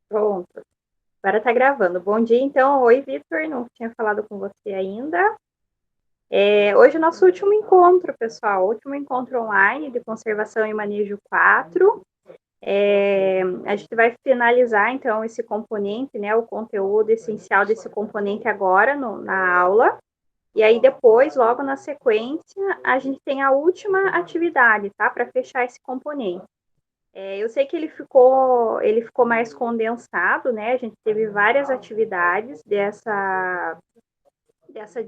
Pronto. Agora tá gravando. Bom dia, então. Oi, Vitor. Não tinha falado com você ainda. Hoje é o nosso último encontro, pessoal. Último encontro online de conservação e manejo 4. A gente vai finalizar, então, esse componente, né? O conteúdo essencial desse componente agora na aula. E aí, depois, logo na sequência, a gente tem a última atividade, tá? Para fechar esse componente. Eu sei que ele ficou mais condensado, né? A gente teve várias atividades dessa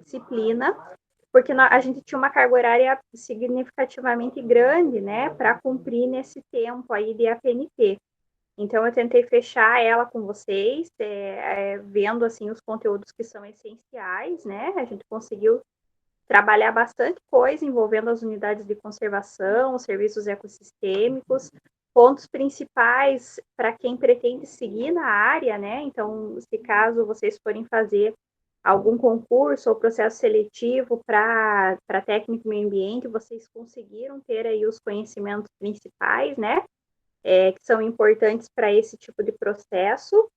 disciplina, porque a gente tinha uma carga horária significativamente grande, né, para cumprir nesse tempo aí de APNT. Então, eu tentei fechar ela com vocês, vendo, assim, os conteúdos que são essenciais, né? A gente conseguiu trabalhar bastante coisa envolvendo as unidades de conservação, os serviços ecossistêmicos, pontos principais para quem pretende seguir na área, né? Então, se caso vocês forem fazer algum concurso ou processo seletivo para técnico meio ambiente, vocês conseguiram ter aí os conhecimentos principais, né? Que são importantes para esse tipo de processo.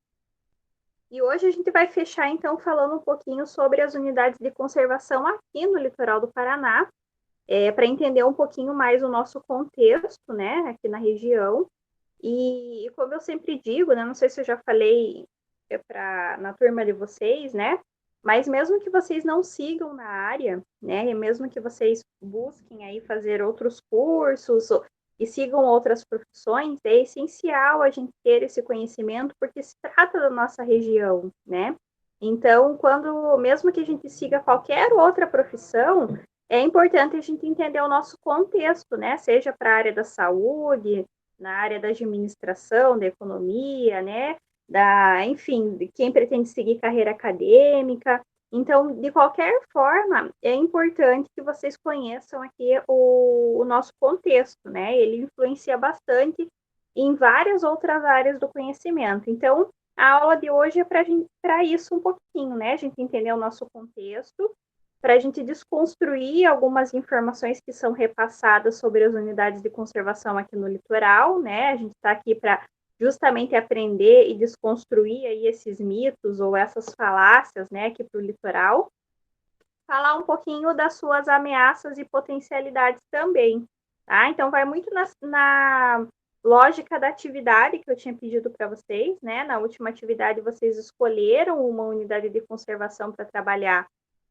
E hoje a gente vai fechar, então, falando um pouquinho sobre as unidades de conservação aqui no litoral do Paraná, para entender um pouquinho mais o nosso contexto, né, aqui na região. E como eu sempre digo, né, não sei se eu já falei na turma de vocês, né, mas mesmo que vocês não sigam na área, né, e mesmo que vocês busquem aí fazer outros cursos e sigam outras profissões, é essencial a gente ter esse conhecimento porque se trata da nossa região, né? Então, mesmo que a gente siga qualquer outra profissão, é importante a gente entender o nosso contexto, né? Seja para a área da saúde, na área da administração, da economia, né? Enfim, de quem pretende seguir carreira acadêmica. Então, de qualquer forma, é importante que vocês conheçam aqui o nosso contexto, né? Ele influencia bastante em várias outras áreas do conhecimento. Então, a aula de hoje é para isso um pouquinho, né? A gente entender o nosso contexto, para a gente desconstruir algumas informações que são repassadas sobre as unidades de conservação aqui no litoral, né? A gente está aqui para justamente aprender e desconstruir aí esses mitos ou essas falácias, né, aqui para o litoral. Falar um pouquinho das suas ameaças e potencialidades também, tá? Então, vai muito na lógica da atividade que eu tinha pedido para vocês, né? Na última atividade, vocês escolheram uma unidade de conservação para trabalhar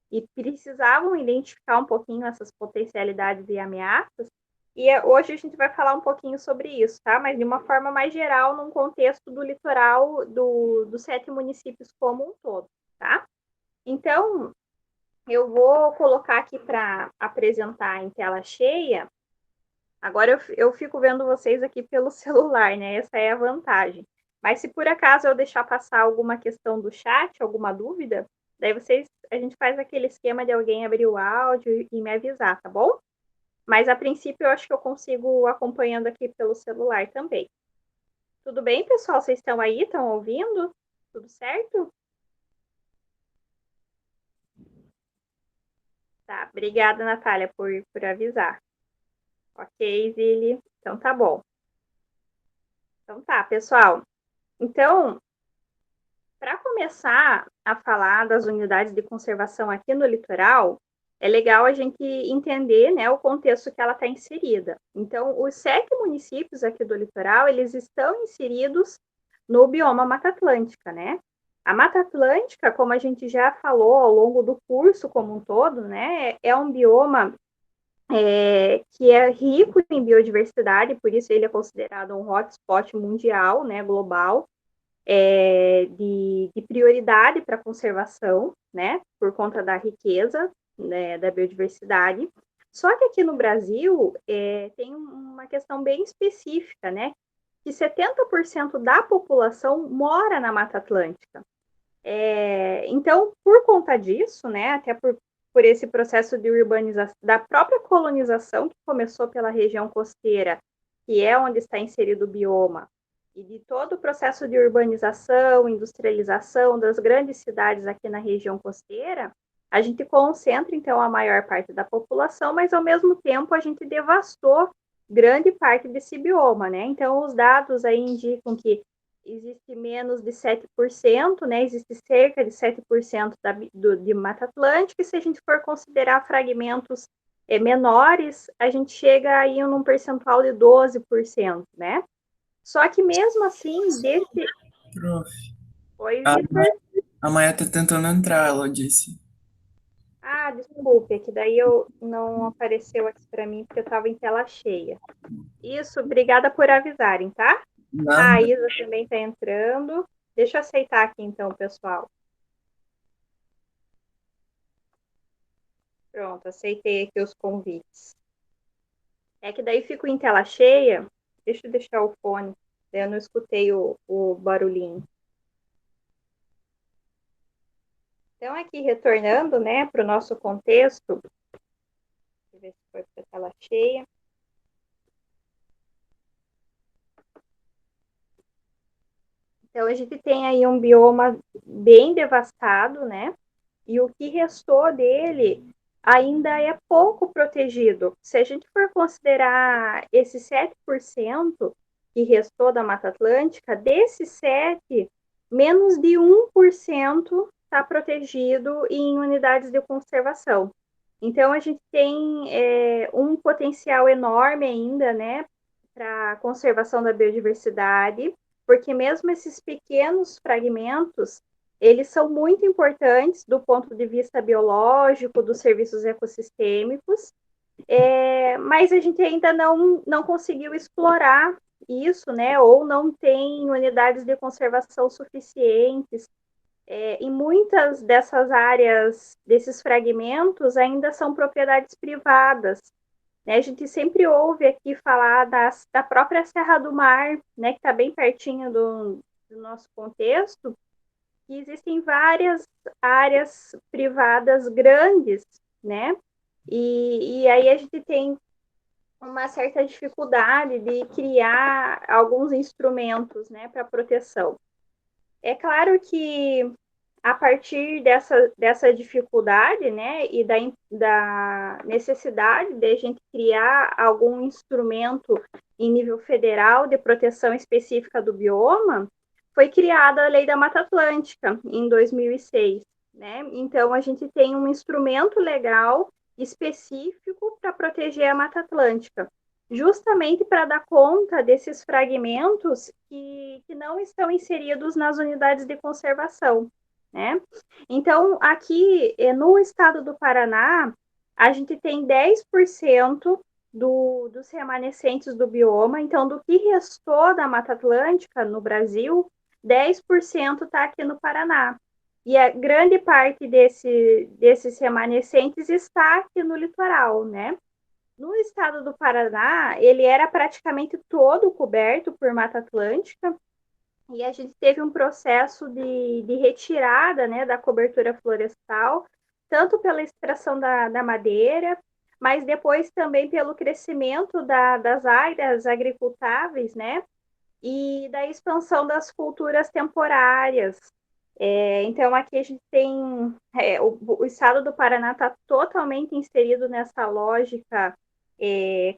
e precisavam identificar um pouquinho essas potencialidades e ameaças. E hoje a gente vai falar um pouquinho sobre isso, tá? Mas de uma forma mais geral, num contexto do litoral dos 7 municípios como um todo, tá? Então, eu vou colocar aqui para apresentar em tela cheia. Agora eu fico vendo vocês aqui pelo celular, né? Essa é a vantagem. Mas se por acaso eu deixar passar alguma questão do chat, alguma dúvida, daí a gente faz aquele esquema de alguém abrir o áudio e me avisar, tá bom? Mas a princípio eu acho que eu consigo acompanhando aqui pelo celular também. Tudo bem, pessoal? Vocês estão aí? Estão ouvindo? Tudo certo? Tá. Obrigada, Natália, por avisar. Ok, Zili. Então tá bom. Então tá, pessoal. Então, para começar a falar das unidades de conservação aqui no litoral, é legal a gente entender, né, o contexto que ela está inserida. Então, os 7 municípios aqui do litoral, eles estão inseridos no bioma Mata Atlântica, né? A Mata Atlântica, como a gente já falou ao longo do curso como um todo, né, é um bioma que é rico em biodiversidade, por isso ele é considerado um hotspot mundial, né, global, de prioridade para a conservação, né, por conta da riqueza, né, da biodiversidade. Só que aqui no Brasil tem uma questão bem específica, né, que 70% da população mora na Mata Atlântica. Então, por conta disso, né, até por esse processo de urbanização, da própria colonização que começou pela região costeira, que é onde está inserido o bioma, e de todo o processo de urbanização, industrialização das grandes cidades aqui na região costeira, a gente concentra, então, a maior parte da população, mas, ao mesmo tempo, a gente devastou grande parte desse bioma, né? Então, os dados aí indicam que existe menos de 7%, né? Existe cerca de 7% de Mata Atlântica, e se a gente for considerar fragmentos menores, a gente chega aí num percentual de 12%, né? Só que mesmo assim, desse... Prof. Oi, A, Vitor. a Maia tá tentando entrar, ela disse. Ah, desculpe, que daí eu não apareceu aqui para mim porque eu estava em tela cheia. Isso, obrigada por avisarem, tá? A Nada. Isa também está entrando. Deixa eu aceitar aqui então, pessoal. Pronto, aceitei aqui os convites. É que daí fico em tela cheia. Deixa eu deixar o fone. Eu não escutei o barulhinho. Então, aqui retornando, né, para o nosso contexto. Deixa eu ver se foi para a tela cheia. Então, a gente tem aí um bioma bem devastado, né? E o que restou dele ainda é pouco protegido. Se a gente for considerar esse 7% que restou da Mata Atlântica, desses 7, menos de 1% está protegido em unidades de conservação. Então, a gente tem um potencial enorme ainda, né, para a conservação da biodiversidade, porque mesmo esses pequenos fragmentos, eles são muito importantes do ponto de vista biológico, dos serviços ecossistêmicos, mas a gente ainda não conseguiu explorar isso, né? Ou não tem unidades de conservação suficientes. E muitas dessas áreas, desses fragmentos, ainda são propriedades privadas. Né? A gente sempre ouve aqui falar da própria Serra do Mar, né? Que está bem pertinho do nosso contexto, que existem várias áreas privadas grandes, né? E aí a gente tem uma certa dificuldade de criar alguns instrumentos, né, para proteção. É claro que a partir dessa dificuldade, né, e da necessidade de a gente criar algum instrumento em nível federal de proteção específica do bioma, foi criada a Lei da Mata Atlântica em 2006, né? Então a gente tem um instrumento legal específico para proteger a Mata Atlântica, justamente para dar conta desses fragmentos que não estão inseridos nas unidades de conservação, né? Então, aqui no estado do Paraná, a gente tem 10% dos remanescentes do bioma. Então, do que restou da Mata Atlântica no Brasil, 10% está aqui no Paraná. E a grande parte desses remanescentes está aqui no litoral, né? No estado do Paraná, ele era praticamente todo coberto por Mata Atlântica, e a gente teve um processo de retirada, né, da cobertura florestal, tanto pela extração da madeira, mas depois também pelo crescimento das áreas agricultáveis, né, e da expansão das culturas temporárias. Então, aqui a gente tem... o estado do Paraná está totalmente inserido nessa lógica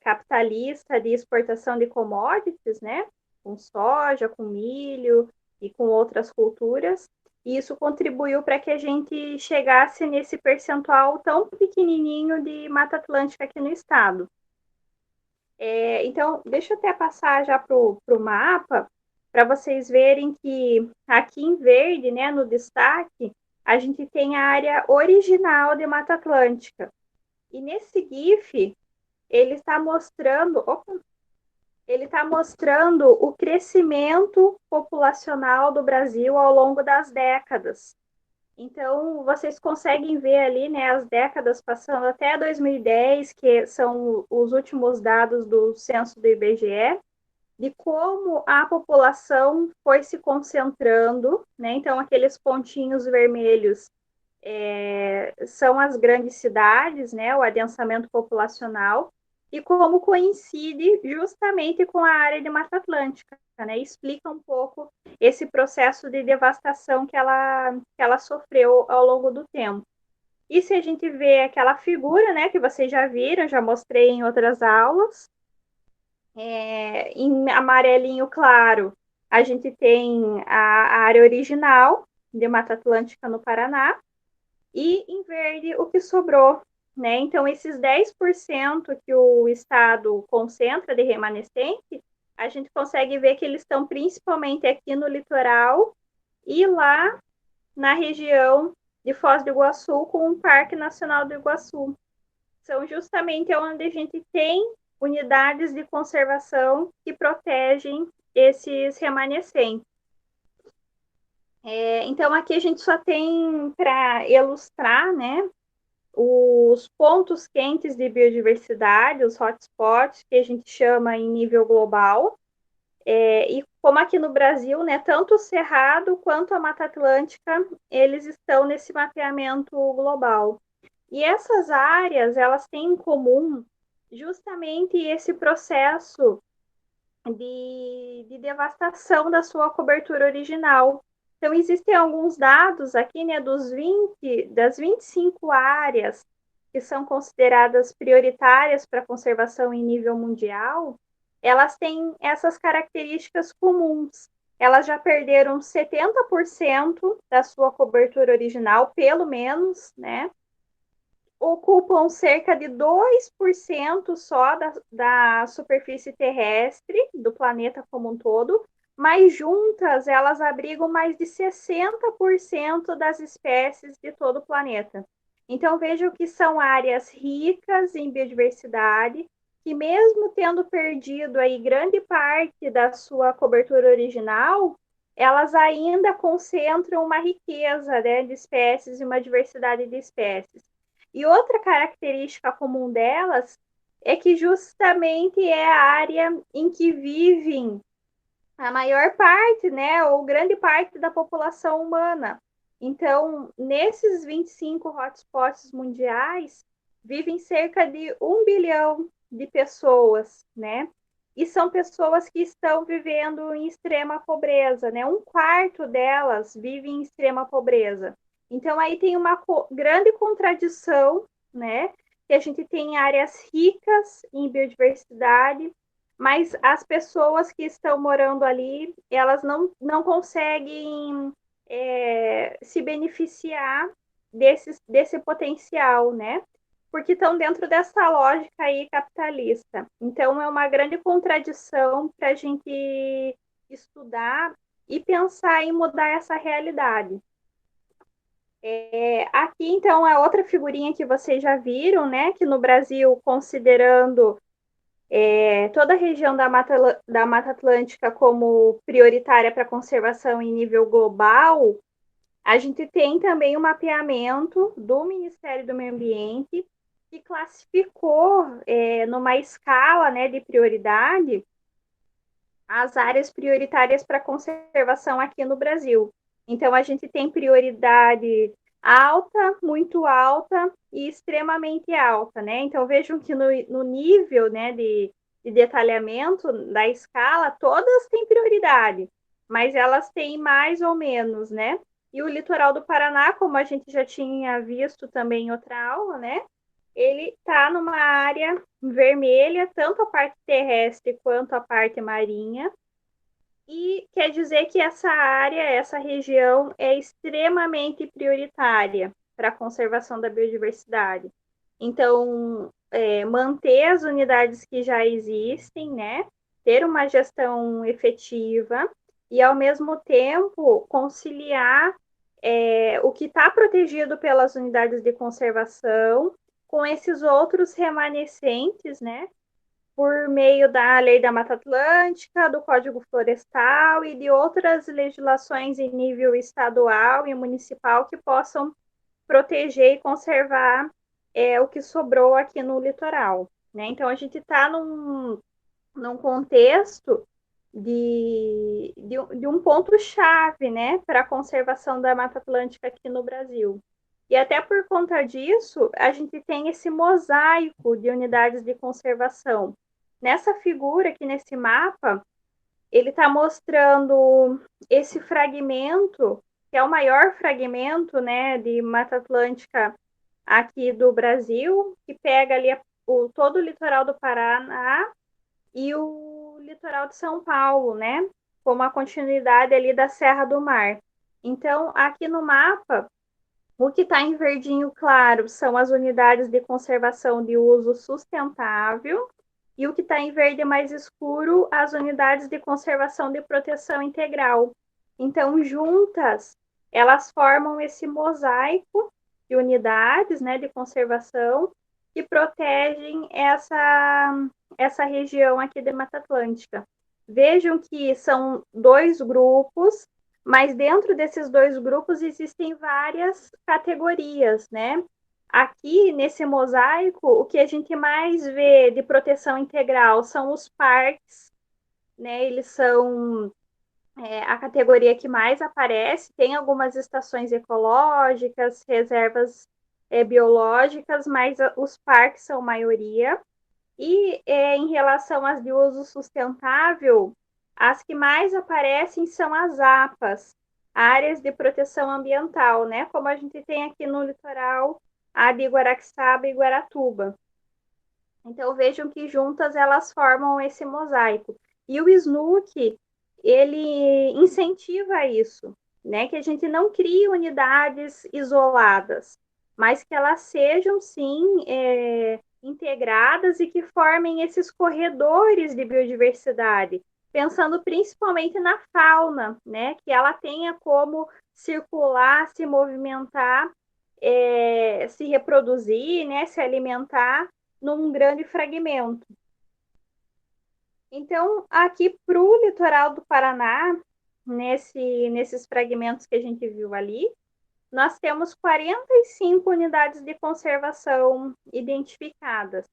capitalista de exportação de commodities, né? Com soja, com milho e com outras culturas. E isso contribuiu para que a gente chegasse nesse percentual tão pequenininho de Mata Atlântica aqui no estado. Então, deixa eu até passar já para o mapa, para vocês verem que aqui em verde, né, no destaque, a gente tem a área original de Mata Atlântica. E nesse GIF, ele está mostrando, ele está mostrando o crescimento populacional do Brasil ao longo das décadas. Então, vocês conseguem ver ali, né, as décadas passando até 2010, que são os últimos dados do censo do IBGE, de como a população foi se concentrando, né? Então, aqueles pontinhos vermelhos são as grandes cidades, né? O adensamento populacional, e como coincide justamente com a área de Mata Atlântica, né? Explica um pouco esse processo de devastação que ela sofreu ao longo do tempo. E se a gente vê aquela figura, né, que vocês já viram, já mostrei em outras aulas, em amarelinho claro, a gente tem a área original de Mata Atlântica no Paraná, e em verde o que sobrou, né? Então, esses 10% que o Estado concentra de remanescente, a gente consegue ver que eles estão principalmente aqui no litoral e lá na região de Foz do Iguaçu, com o Parque Nacional do Iguaçu. São justamente onde a gente tem unidades de conservação que protegem esses remanescentes. Então, aqui a gente só tem para ilustrar, né, os pontos quentes de biodiversidade, os hotspots, que a gente chama em nível global. E como aqui no Brasil, né, tanto o Cerrado quanto a Mata Atlântica, eles estão nesse mapeamento global. E essas áreas, elas têm em comum justamente esse processo de devastação da sua cobertura original. Então, existem alguns dados aqui, né, das 25 áreas que são consideradas prioritárias para conservação em nível mundial, elas têm essas características comuns. Elas já perderam 70% da sua cobertura original, pelo menos, né? Ocupam cerca de 2% só da superfície terrestre do planeta como um todo, mas juntas elas abrigam mais de 60% das espécies de todo o planeta. Então vejam que são áreas ricas em biodiversidade, que mesmo tendo perdido aí grande parte da sua cobertura original, elas ainda concentram uma riqueza, né, de espécies e uma diversidade de espécies. E outra característica comum delas é que justamente é a área em que vivem a maior parte, né, ou grande parte da população humana. Então, nesses 25 hotspots mundiais, vivem cerca de 1 bilhão de pessoas, né? E são pessoas que estão vivendo em extrema pobreza, né? Um quarto delas vive em extrema pobreza. Então, aí tem uma grande contradição, né? Que a gente tem áreas ricas em biodiversidade, mas as pessoas que estão morando ali, elas não conseguem se beneficiar desse potencial, né? Porque estão dentro dessa lógica aí capitalista. Então, é uma grande contradição para a gente estudar e pensar em mudar essa realidade. Aqui, então, é outra figurinha que vocês já viram, né? Que no Brasil, considerando toda a região da Mata Atlântica como prioritária para conservação em nível global, a gente tem também um mapeamento do Ministério do Meio Ambiente que classificou numa escala, né, de prioridade as áreas prioritárias para conservação aqui no Brasil. Então, a gente tem prioridade alta, muito alta e extremamente alta, né? Então, vejam que no nível, né, de detalhamento da escala, todas têm prioridade, mas elas têm mais ou menos, né? E o litoral do Paraná, como a gente já tinha visto também em outra aula, né? Ele está numa área vermelha, tanto a parte terrestre quanto a parte marinha, e quer dizer que essa área, essa região é extremamente prioritária para a conservação da biodiversidade. Então, manter as unidades que já existem, né? Ter uma gestão efetiva e, ao mesmo tempo, conciliar o que está protegido pelas unidades de conservação com esses outros remanescentes, né? Por meio da Lei da Mata Atlântica, do Código Florestal e de outras legislações em nível estadual e municipal que possam proteger e conservar o que sobrou aqui no litoral. Né? Então, a gente está num contexto de um ponto-chave, né, para a conservação da Mata Atlântica aqui no Brasil. E até por conta disso, a gente tem esse mosaico de unidades de conservação. Nessa figura aqui, nesse mapa, ele está mostrando esse fragmento, que é o maior fragmento, né, de Mata Atlântica aqui do Brasil, que pega ali todo o litoral do Paraná e o litoral de São Paulo, né? como a continuidade ali da Serra do Mar. Então, aqui no mapa, o que está em verdinho claro são as unidades de conservação de uso sustentável, e o que está em verde mais escuro, as unidades de conservação de proteção integral. Então, juntas, elas formam esse mosaico de unidades, né, de conservação que protegem essa região aqui de Mata Atlântica. Vejam que são dois grupos, mas dentro desses dois grupos existem várias categorias, né? Aqui, nesse mosaico, o que a gente mais vê de proteção integral são os parques, né? Eles são a categoria que mais aparece. Tem algumas estações ecológicas, reservas biológicas, mas os parques são maioria. E em relação às de uso sustentável, as que mais aparecem são as APAs, áreas de proteção ambiental, né? Como a gente tem aqui no litoral, a de Guaraxaba e Guaratuba. Então vejam que juntas elas formam esse mosaico. E o SNUC, ele incentiva isso, né? Que a gente não crie unidades isoladas, mas que elas sejam, sim, integradas e que formem esses corredores de biodiversidade, pensando principalmente na fauna, né? Que ela tenha como circular, se movimentar, se reproduzir, né? Se alimentar num grande fragmento. Então, aqui para o litoral do Paraná, nesses fragmentos que a gente viu ali, nós temos 45 unidades de conservação identificadas.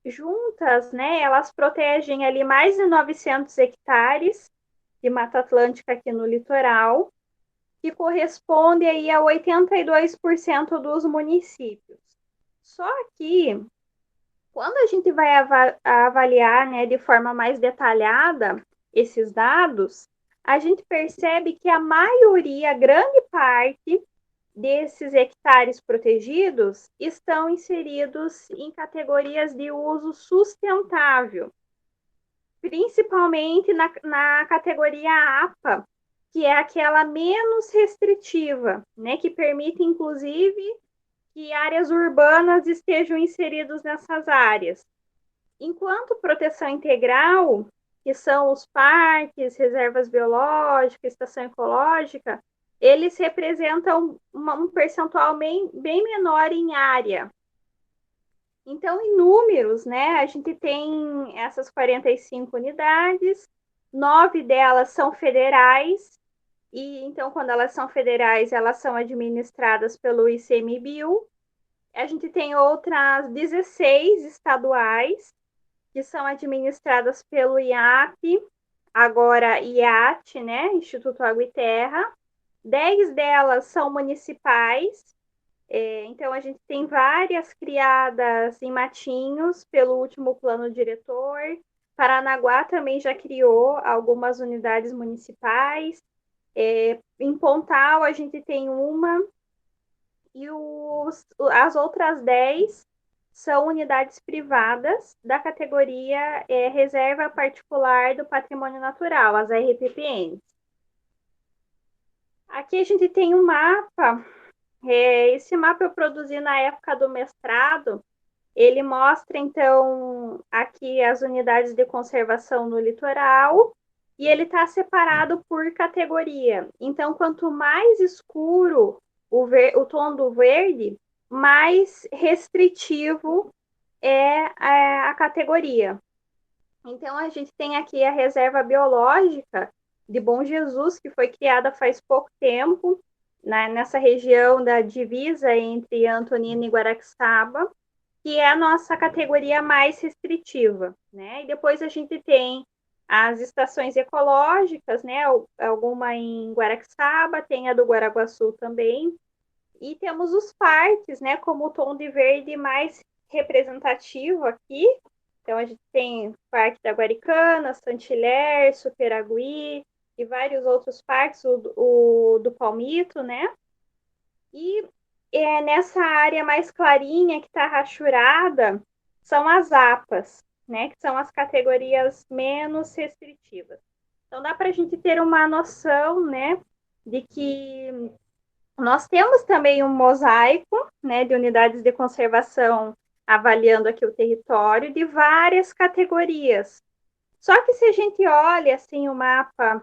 Juntas, né, elas protegem ali mais de 900 hectares de Mata Atlântica aqui no litoral, que corresponde aí a 82% dos municípios. Só que, quando a gente vai avaliar, né, de forma mais detalhada esses dados, a gente percebe que a maioria, grande parte desses hectares protegidos estão inseridos em categorias de uso sustentável, principalmente na categoria APA, que é aquela menos restritiva, né, que permite, inclusive, que áreas urbanas estejam inseridas nessas áreas. Enquanto proteção integral, que são os parques, reservas biológicas, estação ecológica, eles representam um percentual bem menor em área. Então, em números, né, a gente tem essas 45 unidades, 9 delas são federais, e então, quando elas são federais, elas são administradas pelo ICMBio. A gente tem outras 16 estaduais, que são administradas pelo IAP, agora IAT, né, Instituto Água e Terra. 10 delas são municipais, então a gente tem várias criadas em Matinhos pelo último plano diretor. Paranaguá também já criou algumas unidades municipais. Em Pontal a gente tem uma, e as outras 10 são unidades privadas da categoria Reserva Particular do Patrimônio Natural, as RPPNs. Aqui a gente tem um mapa, esse mapa eu produzi na época do mestrado, ele mostra, então, aqui as unidades de conservação no litoral, e ele está separado por categoria. Então, quanto mais escuro o tom do verde, mais restritivo é a categoria. Então, a gente tem aqui a reserva biológica de Bom Jesus, que foi criada faz pouco tempo, nessa região da divisa entre Antonina e Guaraxaba, que é a nossa categoria mais restritiva, né? E depois a gente tem as estações ecológicas, né? Alguma em Guaraxaba, tem a do Guaraguaçu também. E temos os parques, né? Como o tom de verde mais representativo aqui. Então, a gente tem o Parque da Guaricana, Santilher, Superagui e vários outros parques, o do Palmito, né? E nessa área mais clarinha, que está rachurada, são as APAs. né, que são as categorias menos restritivas. Então, dá para a gente ter uma noção, né, de que nós temos também um mosaico, né, de unidades de conservação avaliando aqui o território de várias categorias. Só que se a gente olha assim o mapa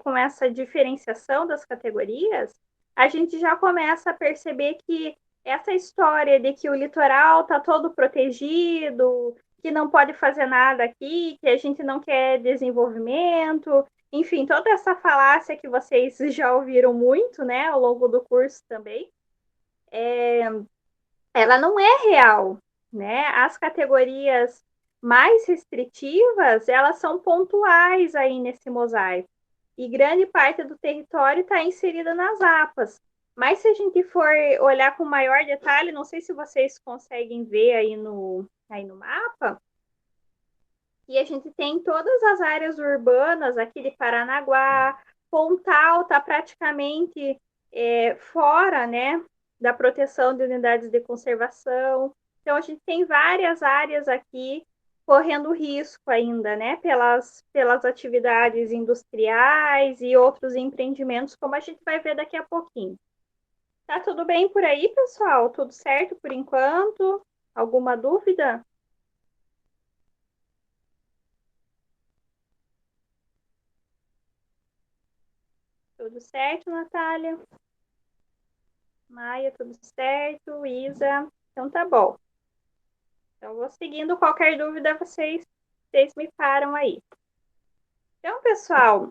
com essa diferenciação das categorias, a gente já começa a perceber que essa história de que o litoral está todo protegido, que não pode fazer nada aqui, que a gente não quer desenvolvimento, enfim, toda essa falácia que vocês já ouviram muito, né, ao longo do curso também, ela não é real, né? As categorias mais restritivas, elas são pontuais aí nesse mosaico. E grande parte do território está inserida nas APAs. Mas se a gente for olhar com maior detalhe, não sei se vocês conseguem ver aí no mapa, e a gente tem todas as áreas urbanas aqui de Paranaguá, Pontal está praticamente fora, né, da proteção de unidades de conservação. Então, a gente tem várias áreas aqui correndo risco ainda, né, pelas atividades industriais e outros empreendimentos, como a gente vai ver daqui a pouquinho. Tá tudo bem por aí, pessoal? Tudo certo por enquanto? Alguma dúvida? Tudo certo, Natália? Maia, tudo certo? Isa, então tá bom. Então vou seguindo. Qualquer dúvida, vocês me param aí. Então, pessoal,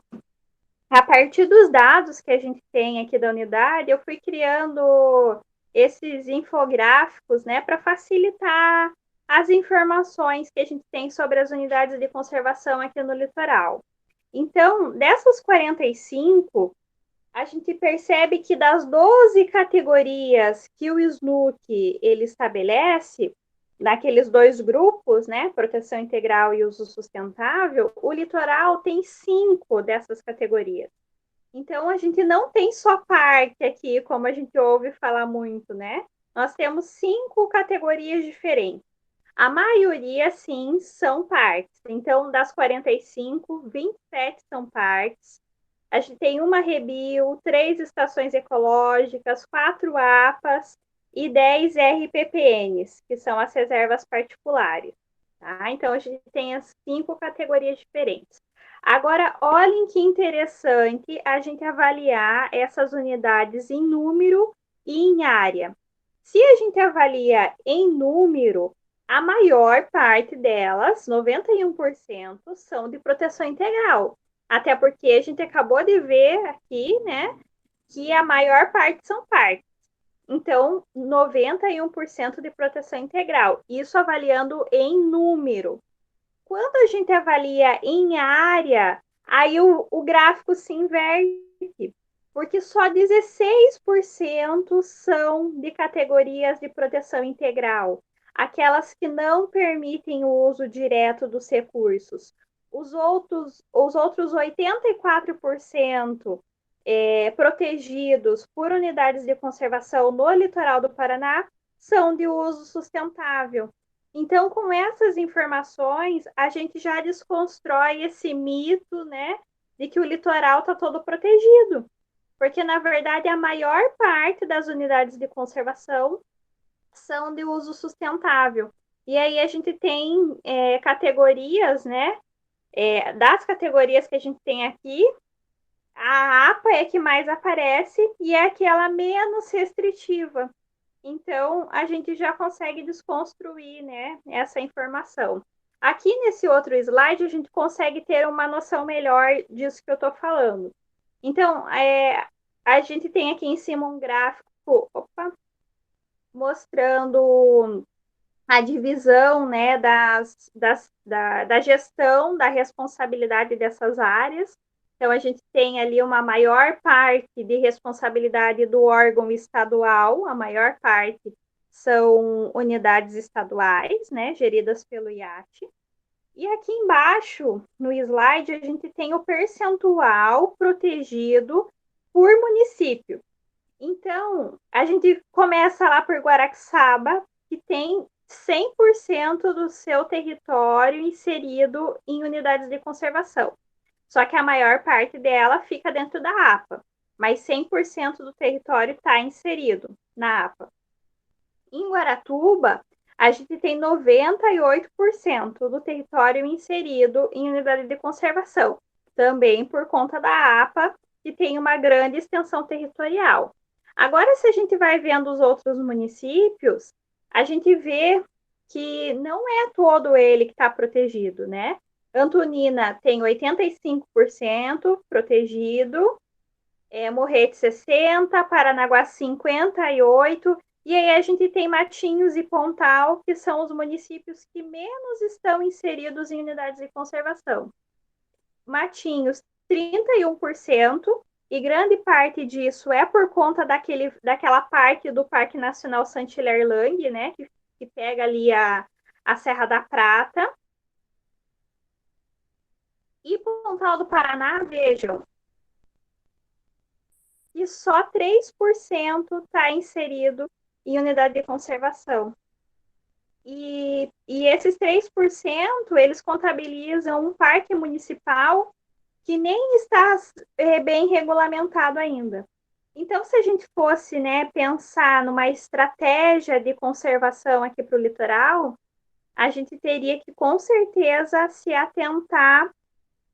a partir dos dados que a gente tem aqui da unidade, eu fui criando esses infográficos, né, para facilitar as informações que a gente tem sobre as unidades de conservação aqui no litoral. Então, dessas 45, a gente percebe que das 12 categorias que o SNUC ele estabelece, naqueles dois grupos, né, proteção integral e uso sustentável, o litoral tem 5 dessas categorias. Então, a gente não tem só parque aqui, como a gente ouve falar muito, né? Nós temos 5 categorias diferentes. A maioria, sim, são parques. Então, das 45, 27 são parques. A gente tem uma Rebio, 3 estações ecológicas, 4 APAs e 10 RPPNs, que são as reservas particulares. Tá? Então, a gente tem as 5 categorias diferentes. Agora, olhem que interessante a gente avaliar essas unidades em número e em área. Se a gente avalia em número, a maior parte delas, 91%, são de proteção integral. Até porque a gente acabou de ver aqui, né, que a maior parte são parques. Então, 91% de proteção integral. Isso avaliando em número. Quando a gente avalia em área, aí o gráfico se inverte, porque só 16% são de categorias de proteção integral, aquelas que não permitem o uso direto dos recursos. Os outros 84% protegidos por unidades de conservação no litoral do Paraná são de uso sustentável. Então, com essas informações, a gente já desconstrói esse mito, né, de que o litoral está todo protegido. Porque, na verdade, a maior parte das unidades de conservação são de uso sustentável. E aí a gente tem categorias, né? Das categorias que a gente tem aqui, a APA é a que mais aparece e é aquela menos restritiva. Então, a gente já consegue desconstruir, né, essa informação. Aqui nesse outro slide, a gente consegue ter uma noção melhor disso que eu estou falando. Então, a gente tem aqui em cima um gráfico, mostrando a divisão, né, da gestão, da responsabilidade dessas áreas. Então, a gente tem ali uma maior parte de responsabilidade do órgão estadual, a maior parte são unidades estaduais, né, geridas pelo IAT. E aqui embaixo, no slide, a gente tem o percentual protegido por município. Então, a gente começa lá por Guaraxaba, que tem 100% do seu território inserido em unidades de conservação. Só que a maior parte dela fica dentro da APA, mas 100% do território está inserido na APA. Em Guaratuba, a gente tem 98% do território inserido em unidade de conservação, também por conta da APA, que tem uma grande extensão territorial. Agora, se a gente vai vendo os outros municípios, a gente vê que não é todo ele que está protegido, né? Antonina tem 85% protegido, Morrete 60%, Paranaguá 58%, e aí a gente tem Matinhos e Pontal, que são os municípios que menos estão inseridos em unidades de conservação. Matinhos, 31%, e grande parte disso é por conta daquela parte do Parque Nacional Saint-Hilaire-Lang, né, que pega ali a Serra da Prata. E Pontal do Paraná, vejam, e só 3% está inserido em unidade de conservação. E esses 3%, eles contabilizam um parque municipal que nem está bem regulamentado ainda. Então, se a gente fosse, né, pensar numa estratégia de conservação aqui para o litoral, a gente teria que, com certeza, se atentar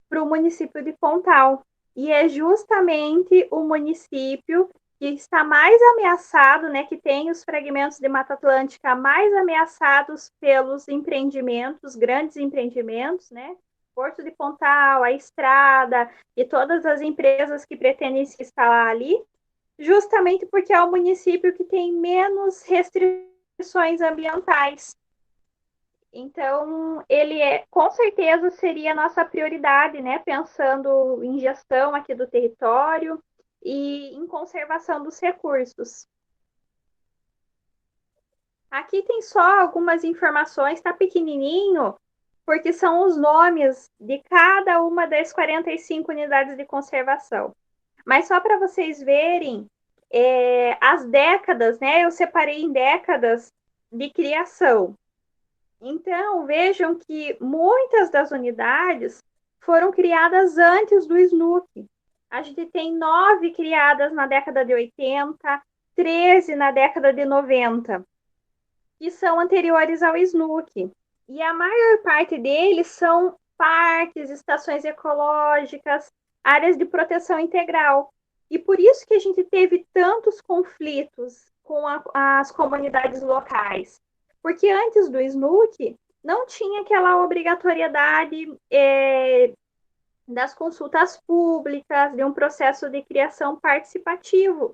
para o município de Pontal. E é justamente o município que está mais ameaçado, né, que tem os fragmentos de Mata Atlântica mais ameaçados pelos empreendimentos, grandes empreendimentos, né? Porto de Pontal, a estrada e todas as empresas que pretendem se instalar ali, justamente porque é o município que tem menos restrições ambientais. Então, com certeza seria a nossa prioridade, né? Pensando em gestão aqui do território e em conservação dos recursos. Aqui tem só algumas informações, tá pequenininho, porque são os nomes de cada uma das 45 unidades de conservação. Mas só para vocês verem as décadas, né? Eu separei em décadas de criação. Então, vejam que muitas das unidades foram criadas antes do SNUC. A gente tem 9 criadas na década de 80, 13 na década de 90, que são anteriores ao SNUC. E a maior parte deles são parques, estações ecológicas, áreas de proteção integral. E por isso que a gente teve tantos conflitos com as comunidades locais. Porque antes do SNUC, não tinha aquela obrigatoriedade das consultas públicas, de um processo de criação participativo.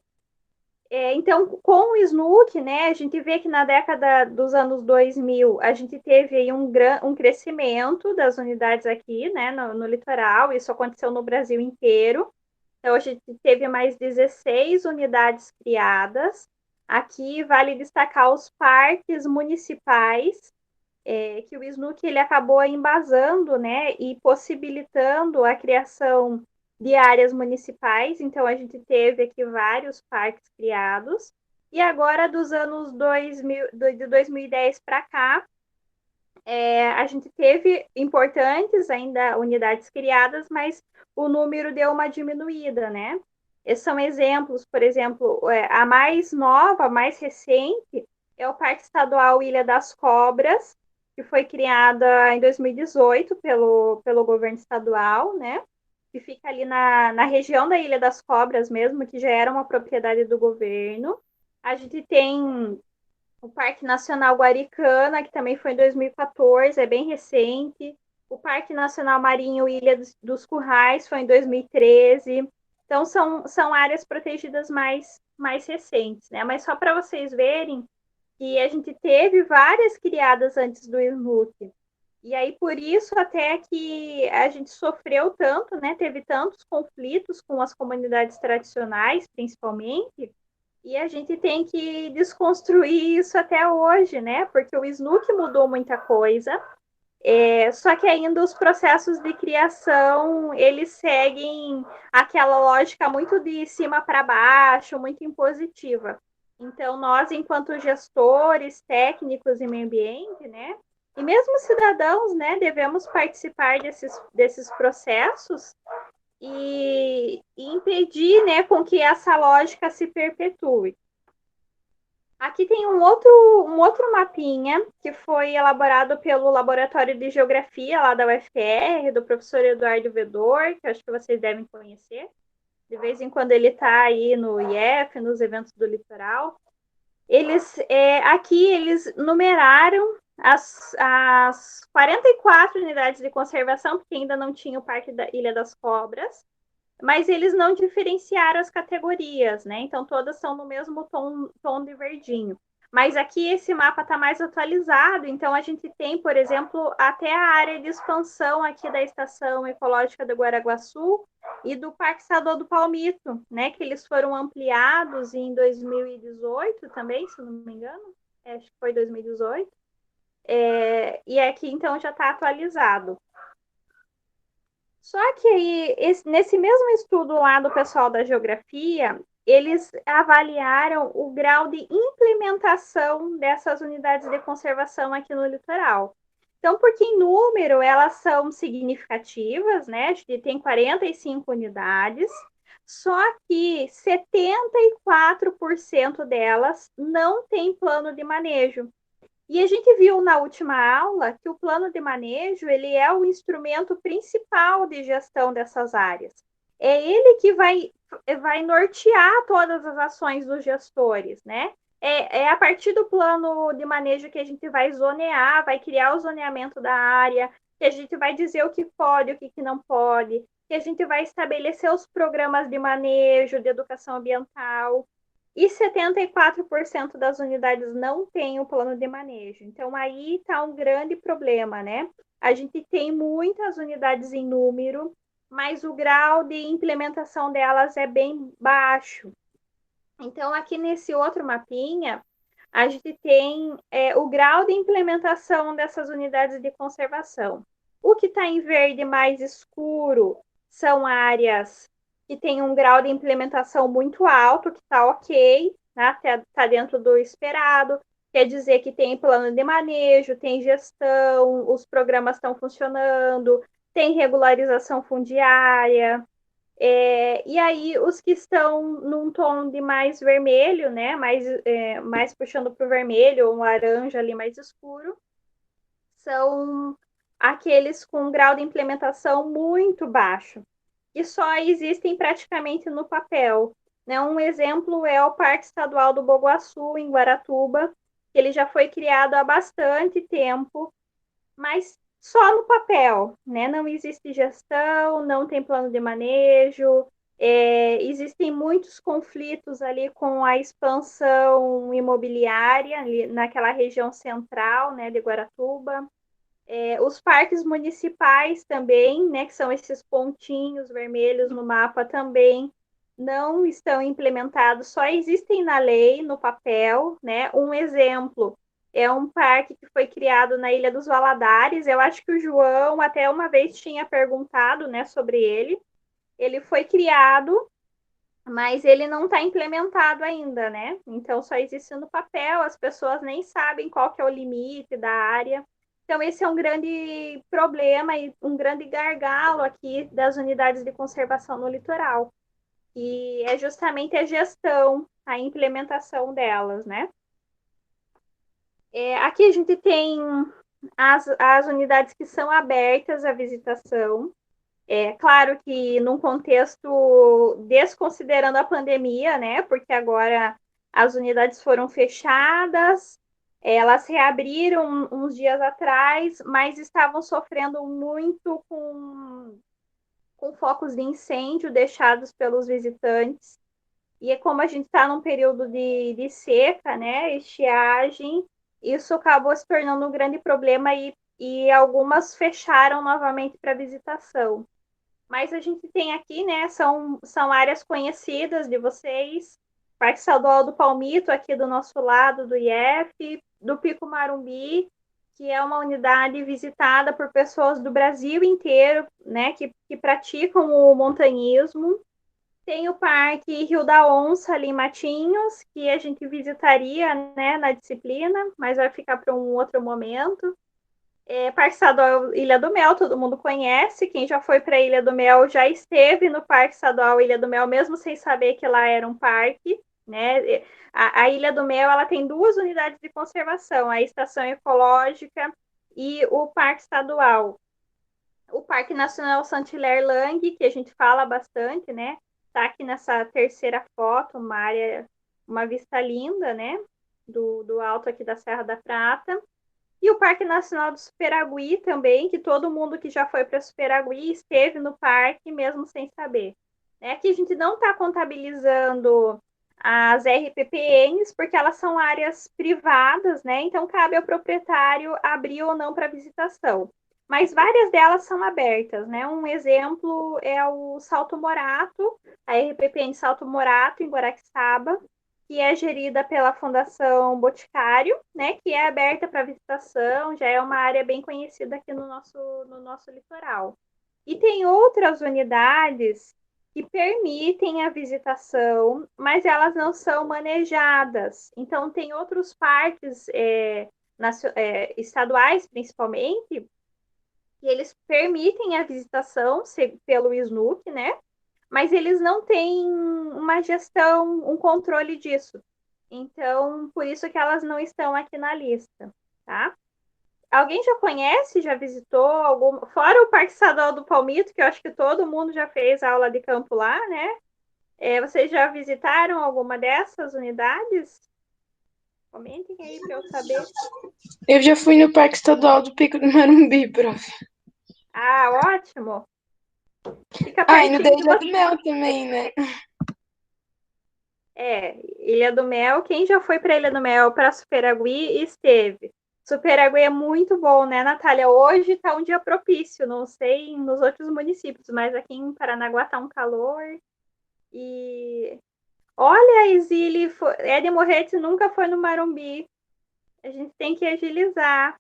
Então, com o SNUC, né, a gente vê que na década dos anos 2000, a gente teve aí um crescimento das unidades aqui, né, no litoral, isso aconteceu no Brasil inteiro. Então, a gente teve mais 16 unidades criadas. Aqui vale destacar os parques municipais, que o SNUC ele acabou embasando, né, e possibilitando a criação de áreas municipais. Então, a gente teve aqui vários parques criados. E agora, dos anos 2000, de 2010 para cá, a gente teve importantes ainda unidades criadas, mas o número deu uma diminuída, né? Esses são exemplos, por exemplo, a mais nova, a mais recente, é o Parque Estadual Ilha das Cobras, que foi criada em 2018 pelo governo estadual, né? Que fica ali na região da Ilha das Cobras mesmo, que já era uma propriedade do governo. A gente tem o Parque Nacional Guaricana, que também foi em 2014, é bem recente. O Parque Nacional Marinho Ilha dos Currais foi em 2013. Então, são áreas protegidas mais recentes, né? Mas só para vocês verem que a gente teve várias criadas antes do SNUC. E aí, por isso, até que a gente sofreu tanto, né? Teve tantos conflitos com as comunidades tradicionais, principalmente, e a gente tem que desconstruir isso até hoje, né? Porque o SNUC mudou muita coisa, só que ainda os processos de criação, eles seguem aquela lógica muito de cima para baixo, muito impositiva. Então, nós, enquanto gestores, técnicos em meio ambiente, né, e mesmo cidadãos, né, devemos participar desses processos e impedir, né, com que essa lógica se perpetue. Aqui tem um outro mapinha que foi elaborado pelo Laboratório de Geografia lá da UFR, do professor Eduardo Vedor, que acho que vocês devem conhecer. De vez em quando ele está aí no IF, nos eventos do litoral. Aqui eles numeraram as 44 unidades de conservação, porque ainda não tinha o Parque da Ilha das Cobras, mas eles não diferenciaram as categorias, né? Então todas são no mesmo tom de verdinho. Mas aqui esse mapa está mais atualizado, então a gente tem, por exemplo, até a área de expansão aqui da Estação Ecológica do Guaraguaçu e do Parque Estadual do Palmito, né? Que eles foram ampliados em 2018 também, se não me engano. Acho que foi 2018. E aqui então já está atualizado. Só que aí, nesse mesmo estudo lá do pessoal da geografia, eles avaliaram o grau de implementação dessas unidades de conservação aqui no litoral. Então, porque em número elas são significativas, né? A gente tem 45 unidades, só que 74% delas não tem plano de manejo. E a gente viu na última aula que o plano de manejo ele é o instrumento principal de gestão dessas áreas. É ele que vai nortear todas as ações dos gestores, né? É a partir do plano de manejo que a gente vai zonear, vai criar o zoneamento da área, que a gente vai dizer o que pode, o que não pode, que a gente vai estabelecer os programas de manejo, de educação ambiental, e 74% das unidades não têm o plano de manejo. Então, aí está um grande problema, né? A gente tem muitas unidades em número, mas o grau de implementação delas é bem baixo. Então, aqui nesse outro mapinha, a gente tem o grau de implementação dessas unidades de conservação. O que está em verde mais escuro são áreas que têm um grau de implementação muito alto, que está ok, né? Tá dentro do esperado, quer dizer que tem plano de manejo, tem gestão, os programas estão funcionando, tem regularização fundiária. E aí, os que estão num tom de mais vermelho, né? Mais puxando para o vermelho, ou um laranja ali mais escuro, são aqueles com um grau de implementação muito baixo, que só existem praticamente no papel. Né? Um exemplo é o Parque Estadual do Boguaçu, em Guaratuba, que ele já foi criado há bastante tempo, mas só no papel, né? Não existe gestão, não tem plano de manejo, existem muitos conflitos ali com a expansão imobiliária ali naquela região central, né, de Guaratuba. Os parques municipais também, né, que são esses pontinhos vermelhos no mapa também não estão implementados, só existem na lei, no papel, né? Um exemplo é um parque que foi criado na Ilha dos Valadares. Eu acho que o João até uma vez tinha perguntado, né, sobre ele. Ele foi criado, mas ele não está implementado ainda, né? Então só existe no papel, as pessoas nem sabem qual que é o limite da área. Então esse é um grande problema e um grande gargalo aqui das unidades de conservação no litoral. E é justamente a gestão, a implementação delas, né? Aqui a gente tem as unidades que são abertas à visitação. Claro que num contexto desconsiderando a pandemia, né? Porque agora as unidades foram fechadas, elas reabriram uns dias atrás, mas estavam sofrendo muito com focos de incêndio deixados pelos visitantes. E é como a gente está num período de seca, né? Estiagem, isso acabou se tornando um grande problema e algumas fecharam novamente para visitação. Mas a gente tem aqui, né? São áreas conhecidas de vocês. Parque Estadual do Palmito, aqui do nosso lado, do IF, do Pico Marumbi, que é uma unidade visitada por pessoas do Brasil inteiro, né? Que praticam o montanhismo. Tem o Parque Rio da Onça, ali em Matinhos, que a gente visitaria, né, na disciplina, mas vai ficar para um outro momento. Parque Estadual Ilha do Mel, todo mundo conhece. Quem já foi para a Ilha do Mel já esteve no Parque Estadual Ilha do Mel, mesmo sem saber que lá era um parque, né? A Ilha do Mel, ela tem duas unidades de conservação, a Estação Ecológica e o Parque Estadual. O Parque Nacional Saint-Hilaire-Lang, que a gente fala bastante, né? Tá aqui nessa terceira foto, uma área, uma vista linda, né? Do alto aqui da Serra da Prata. E o Parque Nacional do Superagui também, que todo mundo que já foi para Superagui esteve no parque, mesmo sem saber. Aqui a gente não está contabilizando as RPPNs, porque elas são áreas privadas, né? Então cabe ao proprietário abrir ou não para visitação. Mas várias delas são abertas, né? Um exemplo é o Salto Morato, a RPPN Salto Morato, em Guaraqueçaba, que é gerida pela Fundação Boticário, né, que é aberta para visitação, já é uma área bem conhecida aqui no nosso litoral. E tem outras unidades que permitem a visitação, mas elas não são manejadas. Então, tem outros parques estaduais, principalmente, que eles permitem a visitação pelo SNUC, né? Mas eles não têm uma gestão, um controle disso. Então, por isso que elas não estão aqui na lista, tá? Alguém já conhece, já visitou algum, fora o Parque Estadual do Palmito, que eu acho que todo mundo já fez aula de campo lá, né? Vocês já visitaram alguma dessas unidades? Comentem aí para eu saber. Eu já fui no Parque Estadual do Pico do Marumbi, prof. Ah, ótimo. Fica Ah, e no da pertinho de Ilha do você. Mel também, né? Ilha do Mel. Quem já foi para Ilha do Mel, para Superagui, esteve. Superagui é muito bom, né, Natália? Hoje está um dia propício, não sei nos outros municípios, mas aqui em Paranaguá está um calor. E olha, Isile, Ed Morretes nunca foi no Marumbi. A gente tem que agilizar.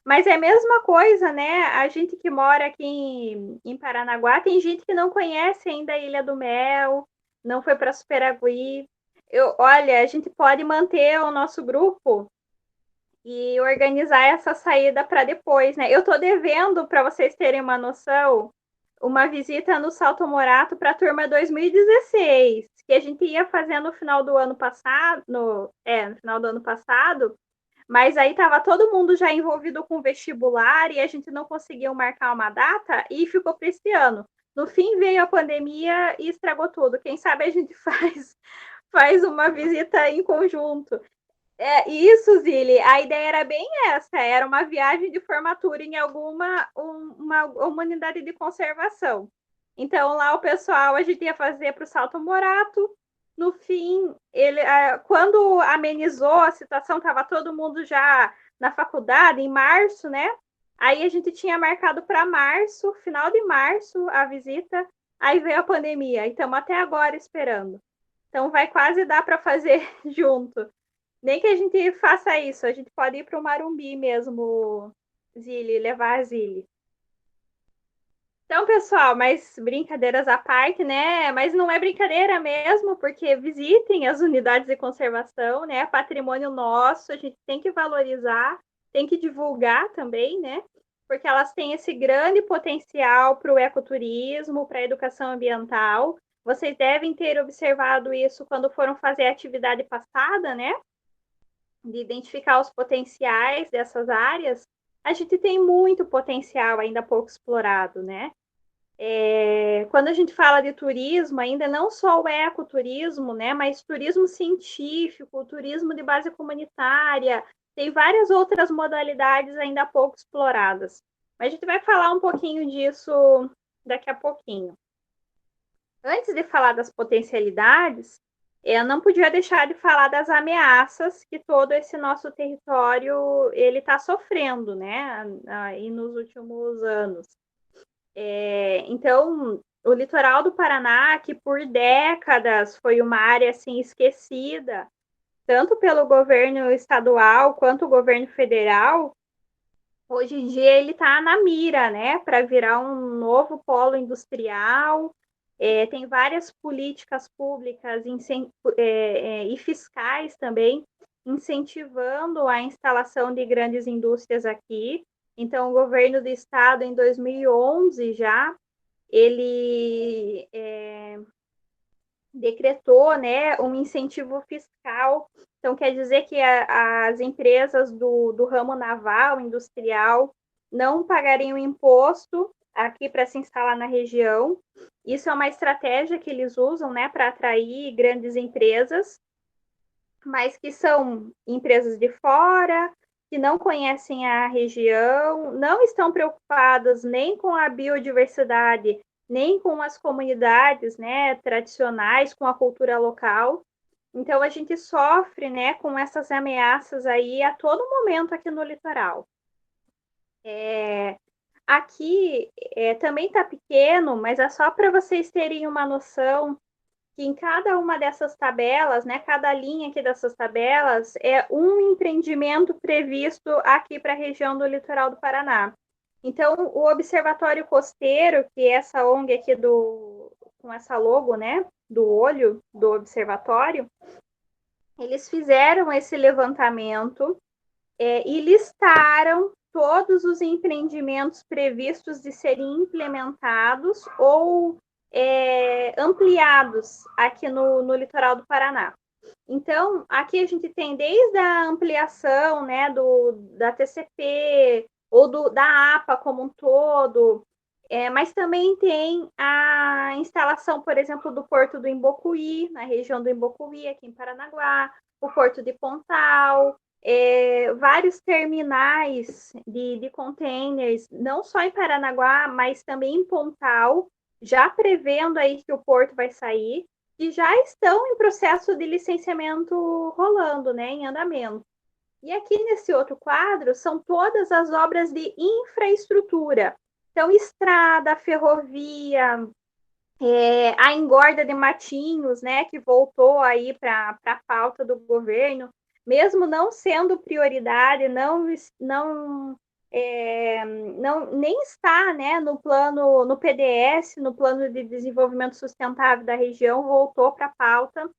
Mas é a mesma coisa, né? A gente que mora aqui em Paranaguá, tem gente que não conhece ainda a Ilha do Mel, não foi para Superagui. Olha, a gente pode manter o nosso grupo e organizar essa saída para depois, né? Eu estou devendo, para vocês terem uma noção, uma visita no Salto Morato para a turma 2016, que a gente ia fazer no final do ano passado, no final do ano passado, mas aí estava todo mundo já envolvido com vestibular e a gente não conseguiu marcar uma data e ficou para esse ano. No fim veio a pandemia e estragou tudo. Quem sabe a gente faz uma visita em conjunto. Isso, Zili. A ideia era bem essa, era uma viagem de formatura em uma unidade de conservação. Então, lá o pessoal, a gente ia fazer para o Salto Morato. No fim, quando amenizou a situação, estava todo mundo já na faculdade, em março, né? Aí a gente tinha marcado para março, final de março, a visita. Aí veio a pandemia, e estamos até agora esperando. Então, vai quase dar para fazer junto. Nem que a gente faça isso, a gente pode ir para o Marumbi mesmo, Zili, levar a Zili. Então, pessoal, mas brincadeiras à parte, né? Mas não é brincadeira mesmo, porque visitem as unidades de conservação, né? Patrimônio nosso, a gente tem que valorizar, tem que divulgar também, né? Porque elas têm esse grande potencial para o ecoturismo, para a educação ambiental. Vocês devem ter observado isso quando foram fazer a atividade passada, né? De identificar os potenciais dessas áreas, a gente tem muito potencial ainda pouco explorado, né? Quando a gente fala de turismo, ainda não só o ecoturismo, né? Mas turismo científico, turismo de base comunitária, tem várias outras modalidades ainda pouco exploradas. Mas a gente vai falar um pouquinho disso daqui a pouquinho. Antes de falar das potencialidades, eu não podia deixar de falar das ameaças que todo esse nosso território ele está sofrendo, né, aí nos últimos anos. Então, o litoral do Paraná, que por décadas foi uma área assim esquecida, tanto pelo governo estadual quanto o governo federal, hoje em dia ele está na mira, né, para virar um novo polo industrial. Tem várias políticas públicas e fiscais também incentivando a instalação de grandes indústrias aqui. Então, o governo do estado, em 2011 já, ele decretou, né, um incentivo fiscal. Então, quer dizer que as empresas do ramo naval, industrial, não pagariam imposto aqui para se instalar na região. Isso é uma estratégia que eles usam, né, para atrair grandes empresas, mas que são empresas de fora, que não conhecem a região, não estão preocupadas nem com a biodiversidade, nem com as comunidades, né, tradicionais, com a cultura local. Então a gente sofre, né, com essas ameaças aí a todo momento aqui no litoral. Aqui também está pequeno, mas é só para vocês terem uma noção que em cada uma dessas tabelas, né, cada linha aqui dessas tabelas é um empreendimento previsto aqui para a região do litoral do Paraná. Então, o Observatório Costeiro, que é essa ONG aqui com essa logo, né, do olho do observatório, eles fizeram esse levantamento e listaram todos os empreendimentos previstos de serem implementados ou ampliados aqui no litoral do Paraná. Então, aqui a gente tem desde a ampliação, né, da TCP ou da APA como um todo, mas também tem a instalação, por exemplo, do Porto do Imbocuí, na região do Imbocuí, aqui em Paranaguá, o Porto de Pontal, vários terminais de containers, não só em Paranaguá, mas também em Pontal, já prevendo aí que o porto vai sair, e já estão em processo de licenciamento rolando, né, em andamento. E aqui nesse outro quadro são todas as obras de infraestrutura. Então, estrada, ferrovia, a engorda de matinhos, né, que voltou aí para a pauta do governo, mesmo não sendo prioridade, nem está, né, no plano, no PDS, no plano de desenvolvimento sustentável da região, voltou para a pauta.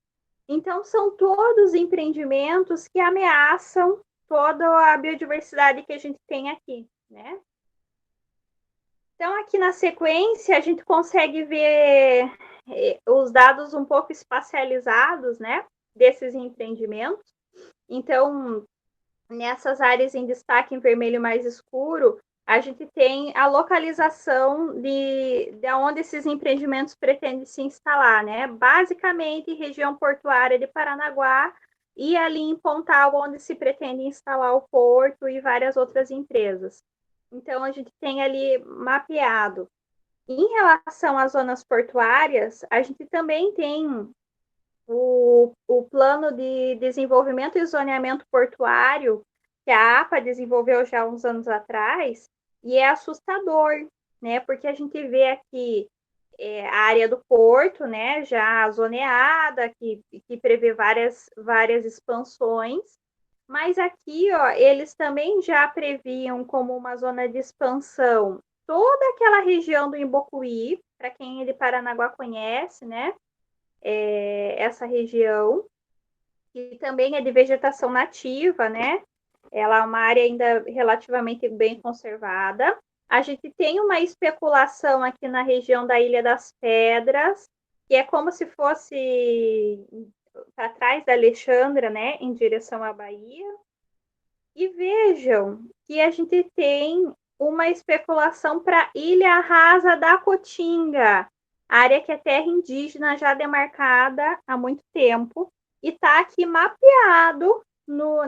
Então, são todos empreendimentos que ameaçam toda a biodiversidade que a gente tem aqui, né? Então, aqui na sequência, a gente consegue ver os dados um pouco espacializados, né, desses empreendimentos. Então, nessas áreas em destaque em vermelho mais escuro, a gente tem a localização de onde esses empreendimentos pretendem se instalar, né? Basicamente, região portuária de Paranaguá e ali em Pontal, onde se pretende instalar o porto e várias outras empresas. Então, a gente tem ali mapeado. Em relação às zonas portuárias, a gente também tem o plano de desenvolvimento e zoneamento portuário que a APA desenvolveu já há uns anos atrás, e é assustador, né? Porque a gente vê aqui a área do porto, né, já zoneada, que prevê várias expansões, mas aqui, ó, eles também já previam como uma zona de expansão toda aquela região do Imbocuí, para quem é de Paranaguá conhece, né? Essa região, que também é de vegetação nativa, né? Ela é uma área ainda relativamente bem conservada. A gente tem uma especulação aqui na região da Ilha das Pedras, que é como se fosse para trás da Alexandra, né, em direção à Bahia. E vejam que a gente tem uma especulação para Ilha Rasa da Cotinga, área que é terra indígena já demarcada há muito tempo, e está aqui mapeado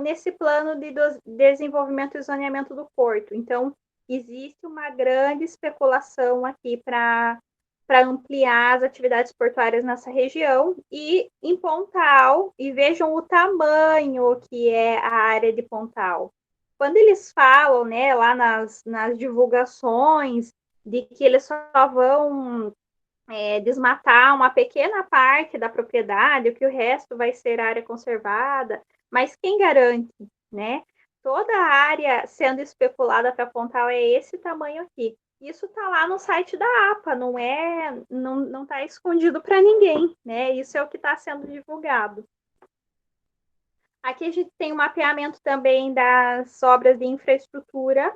nesse plano de desenvolvimento e zoneamento do porto. Então, existe uma grande especulação aqui para ampliar as atividades portuárias nessa região e em Pontal, e vejam o tamanho que é a área de Pontal. Quando eles falam, né, lá nas divulgações, de que eles só vão desmatar uma pequena parte da propriedade, que o resto vai ser área conservada, mas quem garante, né? Toda a área sendo especulada para Pontal é esse tamanho aqui. Isso está lá no site da APA, não está escondido para ninguém, né? Isso é o que está sendo divulgado. Aqui a gente tem um mapeamento também das obras de infraestrutura.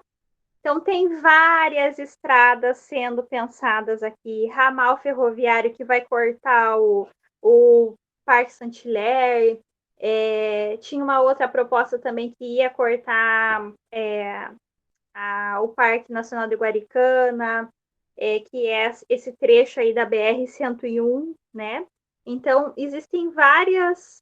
Então, tem várias estradas sendo pensadas aqui. Ramal ferroviário que vai cortar o Parque Saint-Hilaire. Tinha uma outra proposta também que ia cortar o Parque Nacional de Guaricana, que é esse trecho aí da BR-101, né? Então, existem várias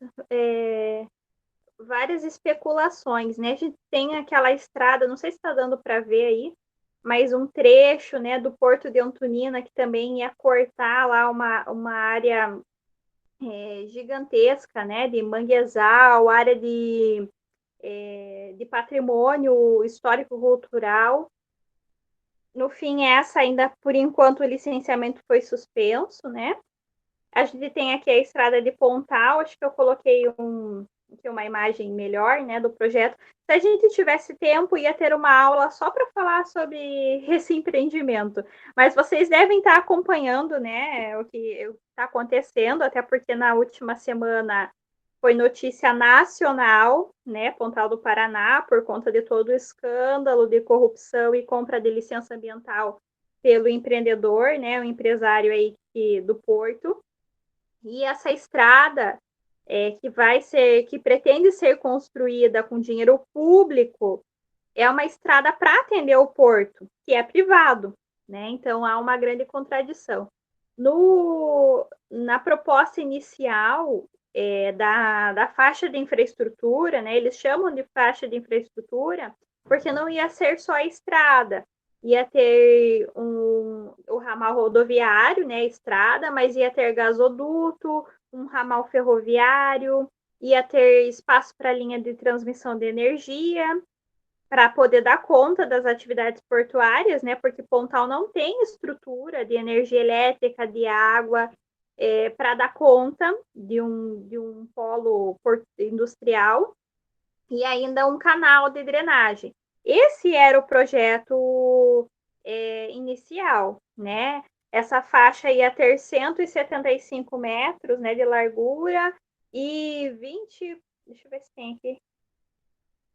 especulações, né? A gente tem aquela estrada, não sei se está dando para ver aí, mas um trecho, né, do Porto de Antonina que também ia cortar lá uma área gigantesca, né, de manguezal, área de patrimônio histórico-cultural. No fim, essa ainda, por enquanto, o licenciamento foi suspenso, né? A gente tem aqui a estrada de Pontal, acho que eu coloquei uma imagem melhor, né, do projeto. Se a gente tivesse tempo, ia ter uma aula só para falar sobre esse empreendimento. Mas vocês devem estar acompanhando, né, o que está acontecendo, até porque na última semana foi notícia nacional, né, Pontal do Paraná, por conta de todo o escândalo de corrupção e compra de licença ambiental pelo empreendedor, né, o empresário aí do Porto. E essa estrada que pretende ser construída com dinheiro público é uma estrada para atender o porto, que é privado, né? Então há uma grande contradição. Na proposta inicial da faixa de infraestrutura, né? Eles chamam de faixa de infraestrutura porque não ia ser só a estrada, ia ter o ramal rodoviário, né? Estrada, mas ia ter gasoduto, um ramal ferroviário, ia ter espaço para linha de transmissão de energia, para poder dar conta das atividades portuárias, né? Porque Pontal não tem estrutura de energia elétrica, de água, para dar conta de um polo industrial e ainda um canal de drenagem. Esse era o projeto inicial, né? Essa faixa ia ter 175 metros, né, de largura e 20, deixa eu ver se tem aqui,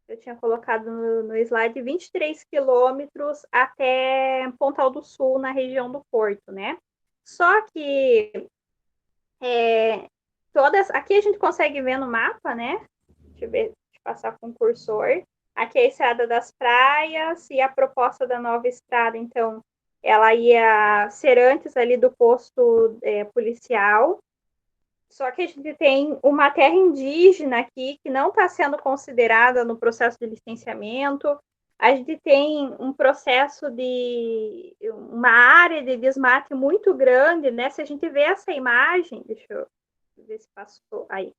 eu tinha colocado no slide 23 quilômetros até Pontal do Sul, na região do Porto, né? Só que aqui a gente consegue ver no mapa, né? Deixa eu ver, deixa eu passar com o cursor. Aqui é a Estrada das Praias e a proposta da nova estrada, então, ela ia ser antes ali do posto policial. Só que a gente tem uma terra indígena aqui que não está sendo considerada no processo de licenciamento. A gente tem um processo de uma área de desmate muito grande, né? Se a gente vê essa imagem, deixa eu ver se passou aí.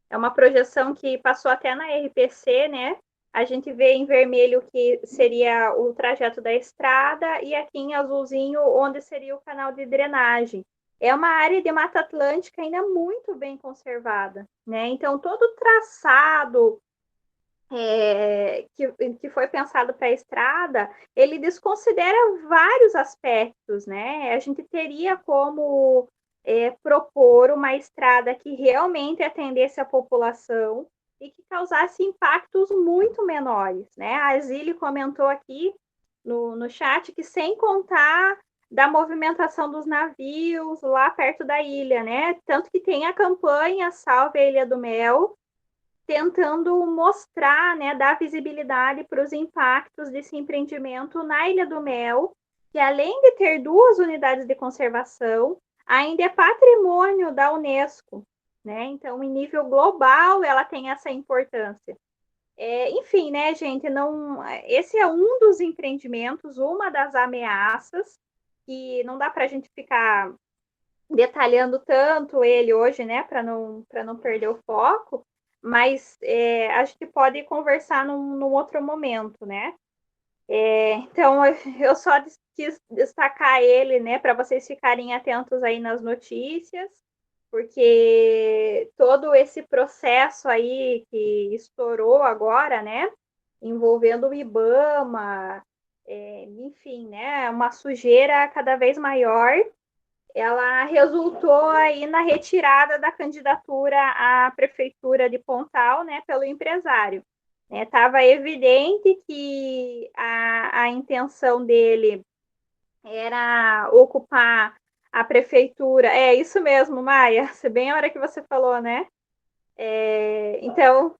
É uma projeção que passou até na RPC, né? A gente vê em vermelho que seria o trajeto da estrada e aqui em azulzinho onde seria o canal de drenagem. É uma área de Mata Atlântica ainda muito bem conservada, né? Então, todo o traçado que foi pensado para a estrada, ele desconsidera vários aspectos, né? A gente teria como propor uma estrada que realmente atendesse a população e que causasse impactos muito menores, né? A Zílio comentou aqui no chat que sem contar da movimentação dos navios lá perto da ilha, né? Tanto que tem a campanha Salve a Ilha do Mel, tentando mostrar, né, dar visibilidade para os impactos desse empreendimento na Ilha do Mel, que além de ter 2 unidades de conservação, ainda é patrimônio da Unesco, né? Então, em nível global, ela tem essa importância. Enfim, né, gente, esse é um dos empreendimentos, uma das ameaças, que não dá para a gente ficar detalhando tanto ele hoje, né, para não perder o foco, mas a gente pode conversar num outro momento, né? Então, eu só quis destacar ele, né, para vocês ficarem atentos aí nas notícias, porque todo esse processo aí que estourou agora, né, envolvendo o IBAMA, enfim, né, uma sujeira cada vez maior, ela resultou aí na retirada da candidatura à prefeitura de Pontal, né, pelo empresário. Estava evidente que a intenção dele era ocupar a prefeitura. É isso mesmo, Maia, bem a hora que você falou, né? Então,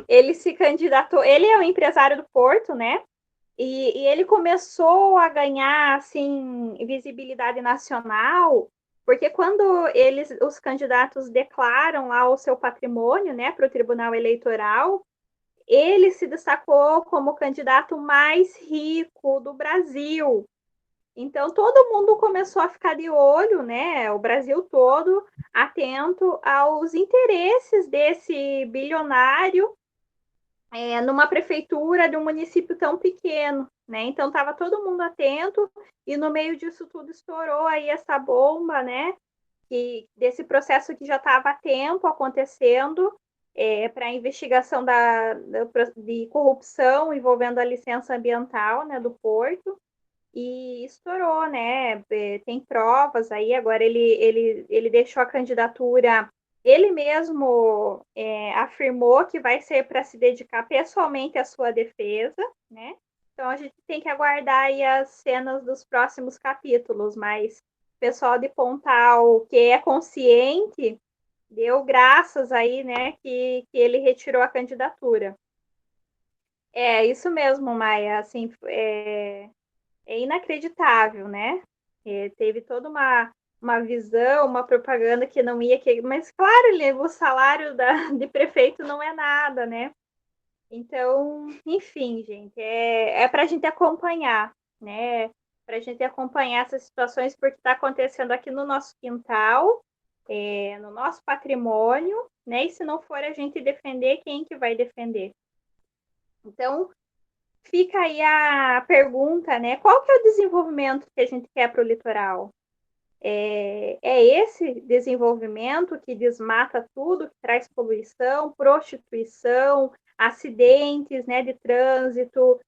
ele se candidatou, ele é o empresário do Porto, né? E ele começou a ganhar assim visibilidade nacional, porque quando os candidatos declaram lá o seu patrimônio, né, para o Tribunal Eleitoral, ele se destacou como o candidato mais rico do Brasil. Então todo mundo começou a ficar de olho, né, o Brasil todo atento aos interesses desse bilionário numa prefeitura de um município tão pequeno, né? Então estava todo mundo atento e no meio disso tudo estourou aí essa bomba, né? Desse processo que já estava há tempo acontecendo para a investigação de corrupção envolvendo a licença ambiental, né, do Porto. E estourou, né? Tem provas aí. Agora ele deixou a candidatura. Ele mesmo afirmou que vai ser para se dedicar pessoalmente à sua defesa, né? Então a gente tem que aguardar aí as cenas dos próximos capítulos, mas o pessoal de Pontal, que é consciente, deu graças aí, né, que ele retirou a candidatura. É isso mesmo, Maia. Assim, é inacreditável, né? Teve toda uma visão, uma propaganda que não ia... Mas, claro, o salário de prefeito não é nada, né? Então, enfim, gente, é para a gente acompanhar, né? Para a gente acompanhar essas situações, porque está acontecendo aqui no nosso quintal, no nosso patrimônio, né? E se não for a gente defender, quem que vai defender? Então, fica aí a pergunta, né? Qual que é o desenvolvimento que a gente quer para o litoral? É esse desenvolvimento que desmata tudo, que traz poluição, prostituição, acidentes, né, de trânsito,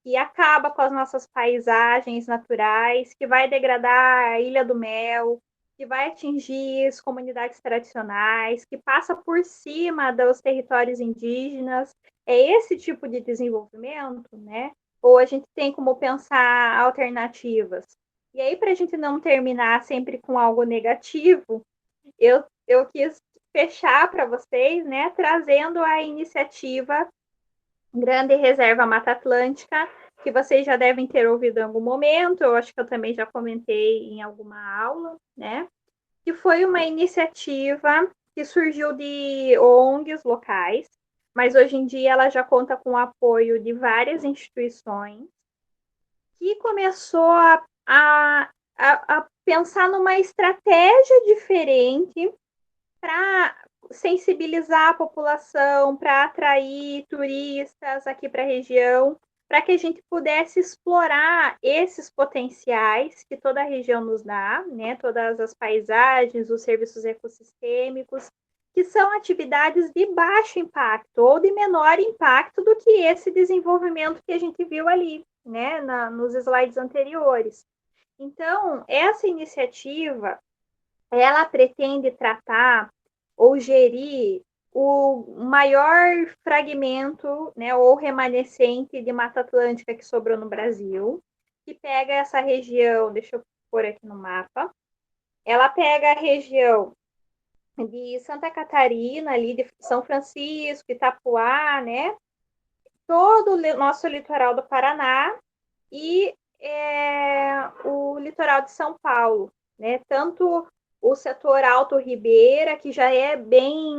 que acaba com as nossas paisagens naturais, que vai degradar a Ilha do Mel, que vai atingir as comunidades tradicionais, que passa por cima dos territórios indígenas. É esse tipo de desenvolvimento, né? Ou a gente tem como pensar alternativas? E aí, para a gente não terminar sempre com algo negativo, eu quis fechar para vocês, né, trazendo a iniciativa Grande Reserva Mata Atlântica, que vocês já devem ter ouvido em algum momento, eu acho que eu também já comentei em alguma aula, né, que foi uma iniciativa que surgiu de ONGs locais, mas hoje em dia ela já conta com o apoio de várias instituições, que começou a pensar numa estratégia diferente para sensibilizar a população, para atrair turistas aqui para a região, para que a gente pudesse explorar esses potenciais que toda a região nos dá, né? Todas as paisagens, os serviços ecossistêmicos, que são atividades de baixo impacto ou de menor impacto do que esse desenvolvimento que a gente viu ali, né? Nos slides anteriores. Então, essa iniciativa, ela pretende tratar ou gerir o maior fragmento, né, ou remanescente de Mata Atlântica que sobrou no Brasil, que pega essa região, deixa eu pôr aqui no mapa, ela pega a região de Santa Catarina, ali de São Francisco, Itapuá, né, todo o nosso litoral do Paraná e o litoral de São Paulo, né, tanto o setor Alto Ribeira, que já é bem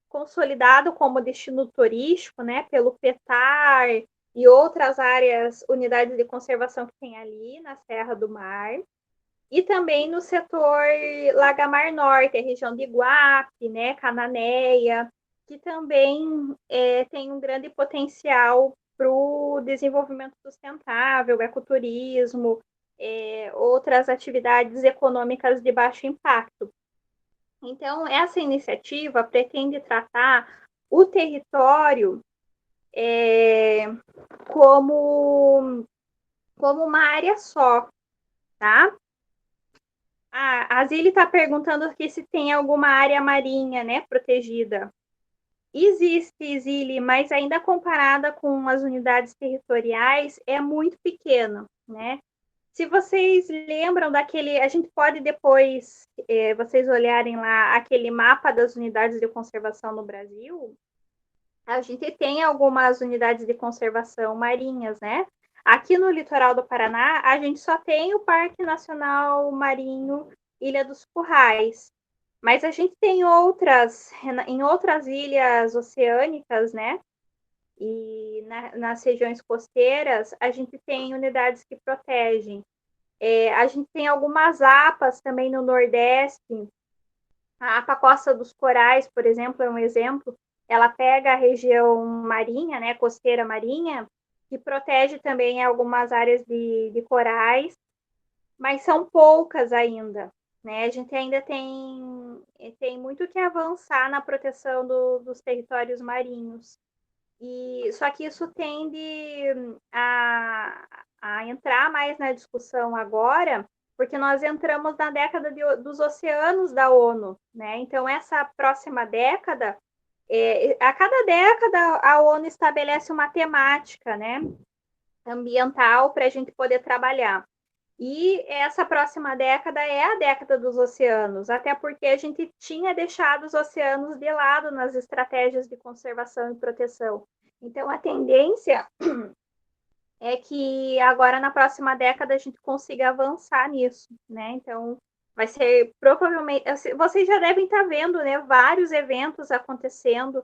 consolidado como destino turístico, né, pelo PETAR e outras áreas, unidades de conservação que tem ali na Serra do Mar, e também no setor Lagamar Norte, a região de Iguape, né, Cananéia, que também tem um grande potencial para o desenvolvimento sustentável, ecoturismo, outras atividades econômicas de baixo impacto. Então, essa iniciativa pretende tratar o território como uma área só, tá? A Zili está perguntando aqui se tem alguma área marinha, né, protegida. Existe, Zili, mas ainda comparada com as unidades territoriais, é muito pequeno, né? Se vocês lembram daquele, a gente pode depois, vocês olharem lá aquele mapa das unidades de conservação no Brasil, a gente tem algumas unidades de conservação marinhas, né? Aqui no litoral do Paraná, a gente só tem o Parque Nacional Marinho Ilha dos Currais, mas a gente tem outras, em outras ilhas oceânicas, né? E nas regiões costeiras, a gente tem unidades que protegem. A gente tem algumas APAs também no Nordeste. A APA Costa dos Corais, por exemplo, é um exemplo. Ela pega a região marinha, né, costeira marinha, e protege também algumas áreas de corais, mas são poucas ainda. Né? A gente ainda tem muito que avançar na proteção dos territórios marinhos. Só que isso tende a entrar mais na discussão agora, porque nós entramos na década dos oceanos da ONU, né? Então, essa próxima década, a cada década a ONU estabelece uma temática, né, ambiental para a gente poder trabalhar. E essa próxima década é a década dos oceanos, até porque a gente tinha deixado os oceanos de lado nas estratégias de conservação e proteção. Então, a tendência é que agora, na próxima década, a gente consiga avançar nisso, né? Então, vai ser provavelmente... Vocês já devem estar vendo, né? Vários eventos acontecendo,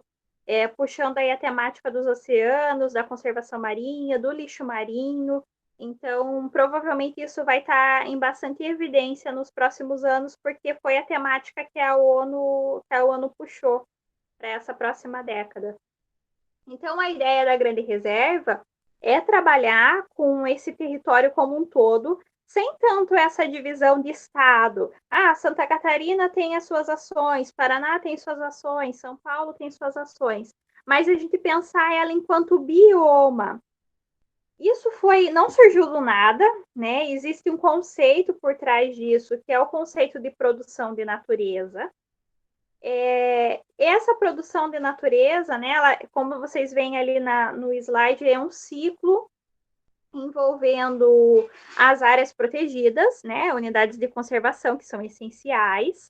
puxando aí a temática dos oceanos, da conservação marinha, do lixo marinho. Então, provavelmente isso vai estar em bastante evidência nos próximos anos, porque foi a temática que a ONU puxou para essa próxima década. Então, a ideia da Grande Reserva é trabalhar com esse território como um todo, sem tanto essa divisão de estado. Santa Catarina tem as suas ações, Paraná tem suas ações, São Paulo tem suas ações. Mas a gente pensar ela enquanto bioma. Isso não surgiu do nada, né? Existe um conceito por trás disso, que é o conceito de produção de natureza. Essa produção de natureza, né, como vocês veem ali no slide, é um ciclo envolvendo as áreas protegidas, né, unidades de conservação que são essenciais,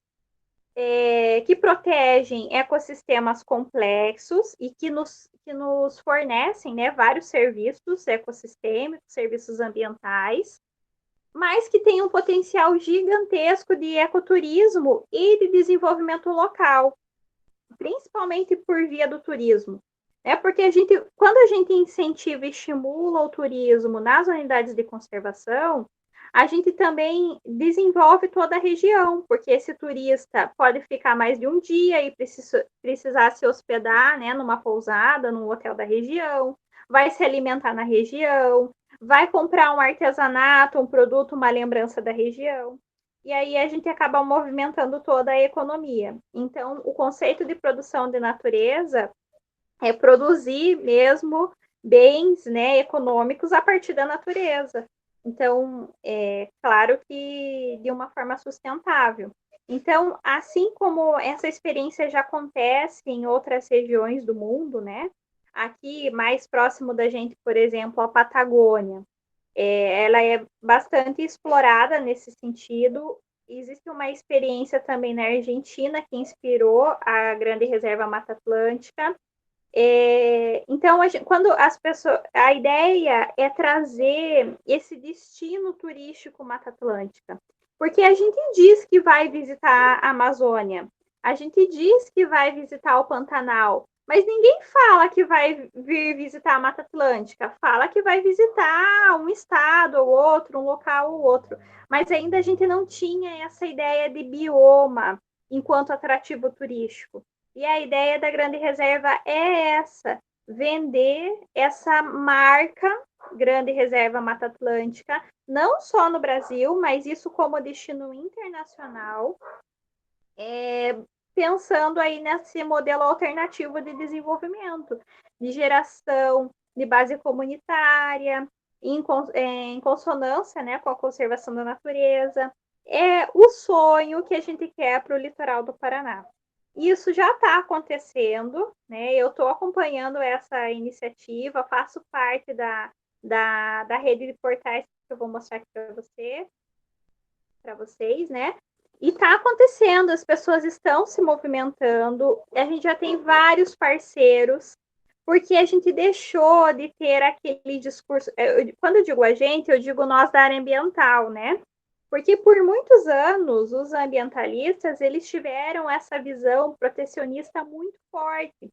que protegem ecossistemas complexos e que nos fornecem, né, vários serviços ecossistêmicos, serviços ambientais, mas que tem um potencial gigantesco de ecoturismo e de desenvolvimento local, principalmente por via do turismo. Porque quando a gente incentiva e estimula o turismo nas unidades de conservação, a gente também desenvolve toda a região, porque esse turista pode ficar mais de um dia e precisar se hospedar, né, numa pousada, num hotel da região, vai se alimentar na região, vai comprar um artesanato, um produto, uma lembrança da região. E aí a gente acaba movimentando toda a economia. Então, o conceito de produção de natureza é produzir mesmo bens, né, econômicos a partir da natureza. Então, claro que de uma forma sustentável. Então, assim como essa experiência já acontece em outras regiões do mundo, né? Aqui, mais próximo da gente, por exemplo, a Patagônia, ela é bastante explorada nesse sentido. Existe uma experiência também na Argentina que inspirou a Grande Reserva Mata Atlântica. Então, quando as pessoas, a ideia é trazer esse destino turístico Mata Atlântica, porque a gente diz que vai visitar a Amazônia, a gente diz que vai visitar o Pantanal, mas ninguém fala que vai vir visitar a Mata Atlântica, fala que vai visitar um estado ou outro, um local ou outro, mas ainda a gente não tinha essa ideia de bioma enquanto atrativo turístico. E a ideia da Grande Reserva é essa, vender essa marca Grande Reserva Mata Atlântica, não só no Brasil, mas isso como destino internacional, pensando aí nesse modelo alternativo de desenvolvimento, de geração de base comunitária, em consonância, né, com a conservação da natureza. É o sonho que a gente quer para o litoral do Paraná. Isso já está acontecendo, né? Eu estou acompanhando essa iniciativa, faço parte da rede de portais que eu vou mostrar aqui para vocês, né? E está acontecendo, as pessoas estão se movimentando, a gente já tem vários parceiros, porque a gente deixou de ter aquele discurso. Quando eu digo a gente, eu digo nós da área ambiental, né? Porque por muitos anos os ambientalistas eles tiveram essa visão protecionista muito forte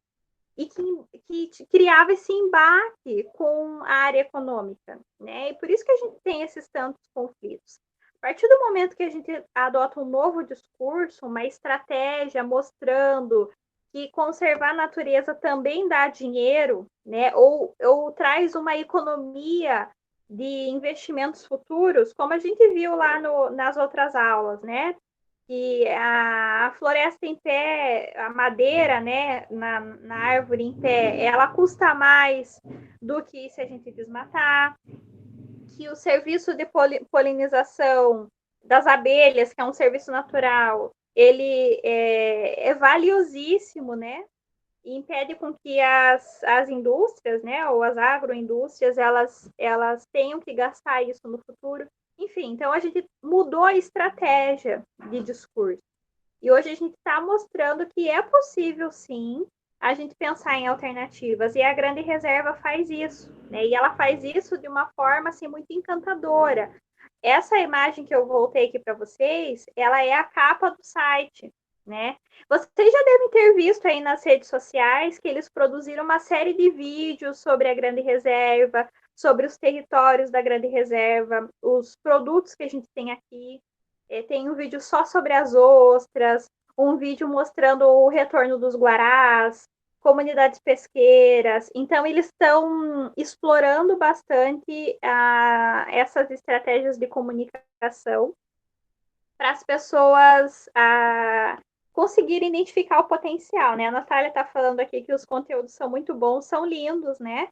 e que criava esse embate com a área econômica, né? E por isso que a gente tem esses tantos conflitos. A partir do momento que a gente adota um novo discurso, uma estratégia mostrando que conservar a natureza também dá dinheiro, né? Ou traz uma economia de investimentos futuros, como a gente viu lá nas outras aulas, né? Que a floresta em pé, a madeira, né, na árvore em pé, ela custa mais do que se a gente desmatar, que o serviço de polinização das abelhas, que é um serviço natural, ele é valiosíssimo, né? E impede com que as indústrias, né, ou as agroindústrias, elas tenham que gastar isso no futuro. Enfim, então a gente mudou a estratégia de discurso. E hoje a gente está mostrando que é possível, sim, a gente pensar em alternativas. E a Grande Reserva faz isso, né? E ela faz isso de uma forma assim, muito encantadora. Essa imagem que eu voltei aqui para vocês, ela é a capa do site, né? Vocês já devem ter visto aí nas redes sociais que eles produziram uma série de vídeos sobre a Grande Reserva, sobre os territórios da Grande Reserva, os produtos que a gente tem aqui. Tem um vídeo só sobre as ostras, um vídeo mostrando o retorno dos guarás, comunidades pesqueiras. Então, eles estão explorando bastante essas estratégias de comunicação para as pessoas conseguirem identificar o potencial, né? A Natália está falando aqui que os conteúdos são muito bons, são lindos, né?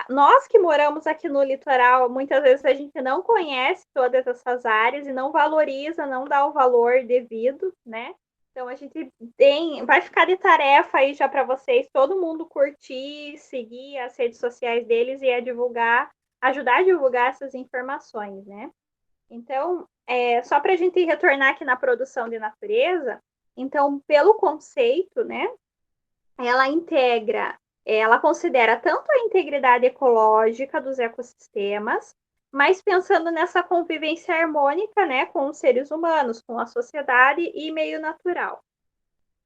Nós que moramos aqui no litoral, muitas vezes a gente não conhece todas essas áreas e não valoriza, não dá o valor devido, né? Então a gente vai ficar de tarefa aí já para vocês, todo mundo curtir, seguir as redes sociais deles e ajudar a divulgar essas informações, né? Então, só para a gente retornar aqui na produção de natureza, então, pelo conceito, né? Ela considera tanto a integridade ecológica dos ecossistemas, mas pensando nessa convivência harmônica, né, com os seres humanos, com a sociedade e meio natural.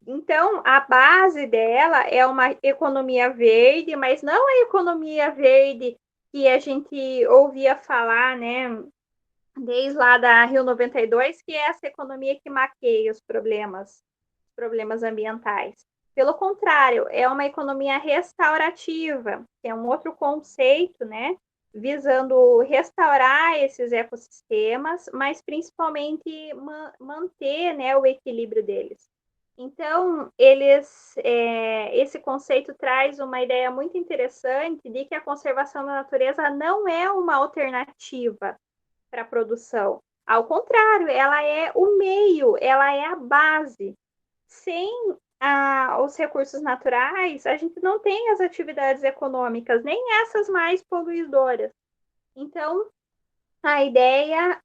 Então, a base dela é uma economia verde, mas não a economia verde que a gente ouvia falar, né, desde lá da Rio 92, que é essa economia que maqueia os problemas ambientais. Pelo contrário, é uma economia restaurativa, que é um outro conceito, né, visando restaurar esses ecossistemas, mas principalmente manter, né, o equilíbrio deles. Então, esse conceito traz uma ideia muito interessante de que a conservação da natureza não é uma alternativa para a produção. Ao contrário, ela é o meio, ela é a base. Sem os recursos naturais, a gente não tem as atividades econômicas, nem essas mais poluidoras. Então, a ideia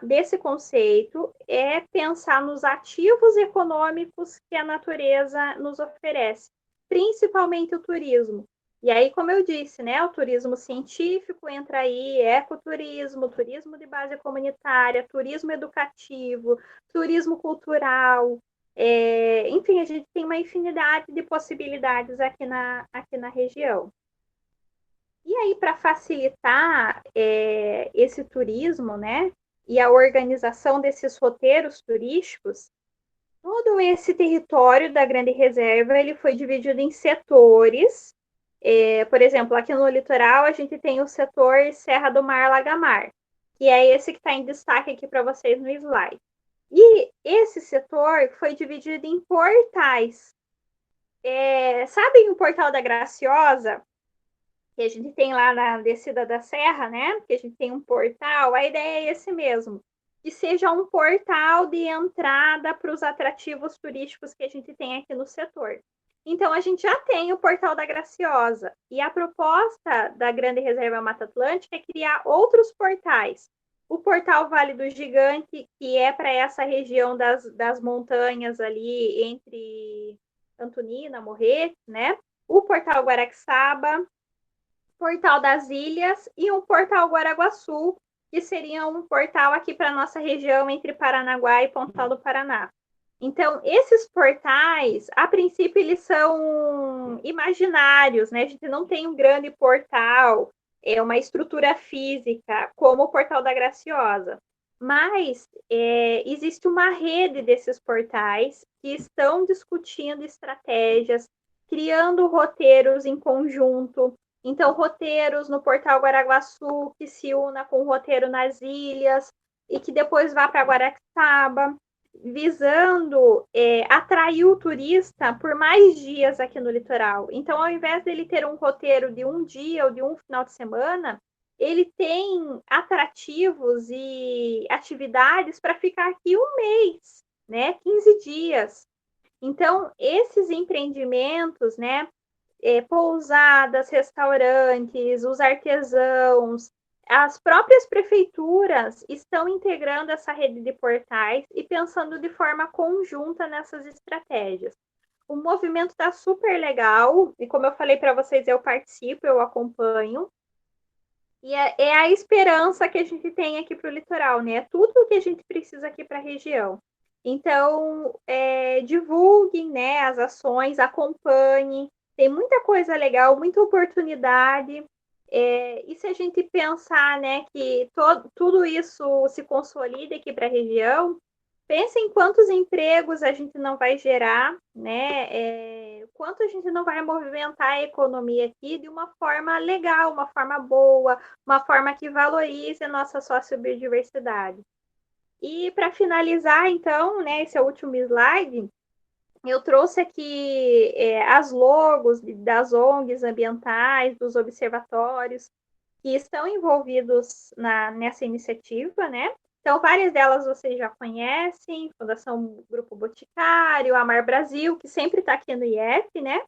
desse conceito é pensar nos ativos econômicos que a natureza nos oferece, principalmente o turismo. E aí, como eu disse, né, o turismo científico entra aí, ecoturismo, turismo de base comunitária, turismo educativo, turismo cultural. Enfim, a gente tem uma infinidade de possibilidades aqui na região. E aí, para facilitar esse turismo, né, e a organização desses roteiros turísticos, todo esse território da Grande Reserva ele foi dividido em setores. Por exemplo, aqui no litoral a gente tem o setor Serra do Mar Lagamar, que é esse que está em destaque aqui para vocês no slide. E esse setor foi dividido em portais. Sabem o Portal da Graciosa? Que a gente tem lá na descida da serra, né? Que a gente tem um portal. A ideia é esse mesmo, que seja um portal de entrada para os atrativos turísticos que a gente tem aqui no setor. Então, a gente já tem o Portal da Graciosa. E a proposta da Grande Reserva Mata Atlântica é criar outros portais. O Portal Vale do Gigante, que é para essa região das montanhas ali entre Antonina, Morret, né? O Portal Guaraxaba, Portal das Ilhas e um Portal Guaraguaçu, que seria um portal aqui para a nossa região entre Paranaguá e Pontal do Paraná. Então, esses portais, a princípio, eles são imaginários, né? A gente não tem um grande portal, uma estrutura física, como o Portal da Graciosa. Mas existe uma rede desses portais que estão discutindo estratégias, criando roteiros em conjunto. Então, roteiros no Portal Guaraguaçu, que se una com o roteiro nas ilhas, e que depois vá para Guaraxaba, visando atrair o turista por mais dias aqui no litoral. Então, ao invés dele ter um roteiro de um dia ou de um final de semana, ele tem atrativos e atividades para ficar aqui um mês, né? 15 dias. Então, esses empreendimentos, né? Pousadas, restaurantes, os artesãos, as próprias prefeituras estão integrando essa rede de portais e pensando de forma conjunta nessas estratégias. O movimento está super legal e, como eu falei para vocês, eu participo, eu acompanho. E é a esperança que a gente tem aqui para o litoral, né? É tudo o que a gente precisa aqui para a região. Então, divulguem, né, as ações, acompanhem. Tem muita coisa legal, muita oportunidade. E se a gente pensar, né, que tudo isso se consolida aqui para a região, pensa em quantos empregos a gente não vai gerar, né? Quanto a gente não vai movimentar a economia aqui de uma forma legal, uma forma boa, uma forma que valorize a nossa sociobiodiversidade. E para finalizar, então, né, esse é o último slide, eu trouxe aqui as logos das ONGs ambientais, dos observatórios que estão envolvidos nessa iniciativa, né? Então, várias delas vocês já conhecem, Fundação Grupo Boticário, Amar Brasil, que sempre está aqui no IF, né?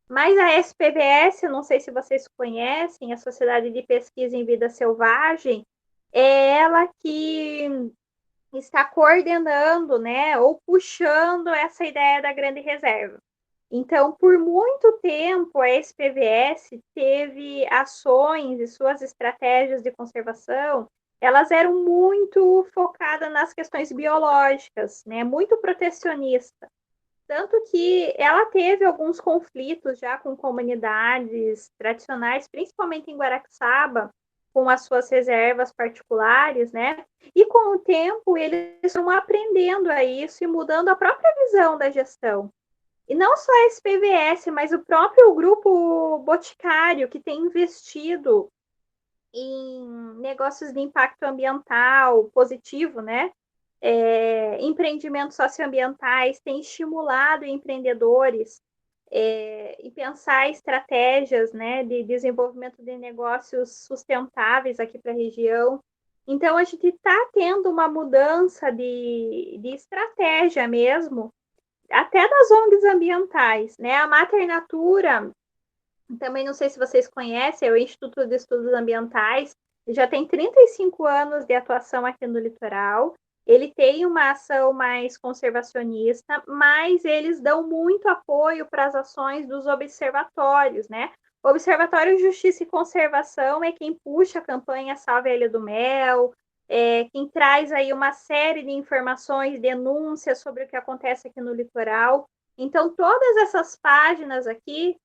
Mas a SPVS, não sei se vocês conhecem, a Sociedade de Pesquisa em Vida Selvagem, é ela que está coordenando, né, ou puxando essa ideia da grande reserva. Então, por muito tempo, a SPVS teve ações e suas estratégias de conservação, elas eram muito focadas nas questões biológicas, né, muito protecionista. Tanto que ela teve alguns conflitos já com comunidades tradicionais, principalmente em Guaraxaba, com as suas reservas particulares, né? E com o tempo eles estão aprendendo a isso e mudando a própria visão da gestão. E não só a SPVS, mas o próprio grupo Boticário, que tem investido em negócios de impacto ambiental positivo, né? Empreendimentos socioambientais, tem estimulado empreendedores e pensar estratégias, né, de desenvolvimento de negócios sustentáveis aqui para a região. Então, a gente está tendo uma mudança de estratégia mesmo, até das ONGs ambientais, né? A Mater Natura, também não sei se vocês conhecem, é o Instituto de Estudos Ambientais, já tem 35 anos de atuação aqui no litoral. Ele tem uma ação mais conservacionista, mas eles dão muito apoio para as ações dos observatórios, né? O Observatório Justiça e Conservação é quem puxa a campanha Salve a Ilha do Mel, quem traz aí uma série de informações, denúncias sobre o que acontece aqui no litoral. Então, todas essas páginas aqui,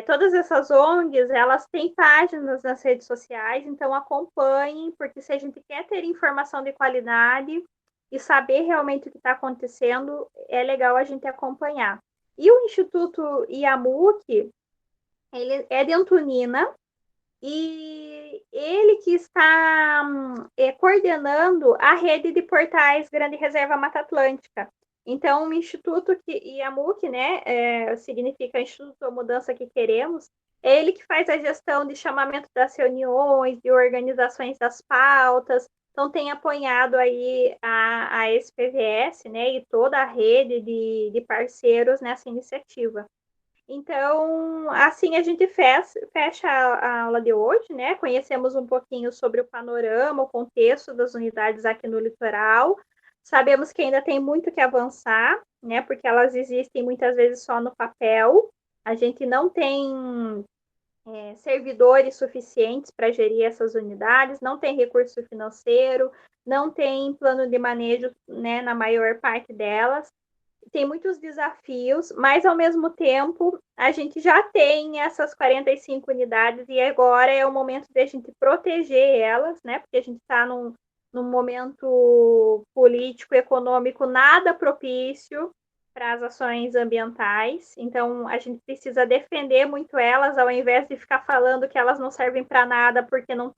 todas essas ONGs, elas têm páginas nas redes sociais, então acompanhem, porque se a gente quer ter informação de qualidade e saber realmente o que está acontecendo, é legal a gente acompanhar. E o Instituto IAMUC, ele é de Antonina, e ele que está coordenando a rede de portais Grande Reserva Mata Atlântica. Então, o Instituto IAMUC, né, significa Instituto Mudança que Queremos, é ele que faz a gestão de chamamento das reuniões, de organizações das pautas, então tem apoiado aí a SPVS, né, e toda a rede de parceiros nessa iniciativa. Então, assim a gente fecha a aula de hoje, né? Conhecemos um pouquinho sobre o panorama, o contexto das unidades aqui no litoral. Sabemos que ainda tem muito que avançar, né? Porque elas existem muitas vezes só no papel. A gente não tem servidores suficientes para gerir essas unidades, não tem recurso financeiro, não tem plano de manejo, né, na maior parte delas. Tem muitos desafios, mas ao mesmo tempo a gente já tem essas 45 unidades e agora é o momento de a gente proteger elas, né? Porque a gente está num momento político, econômico nada propício para as ações ambientais. Então a gente precisa defender muito elas, ao invés de ficar falando que elas não servem para nada porque não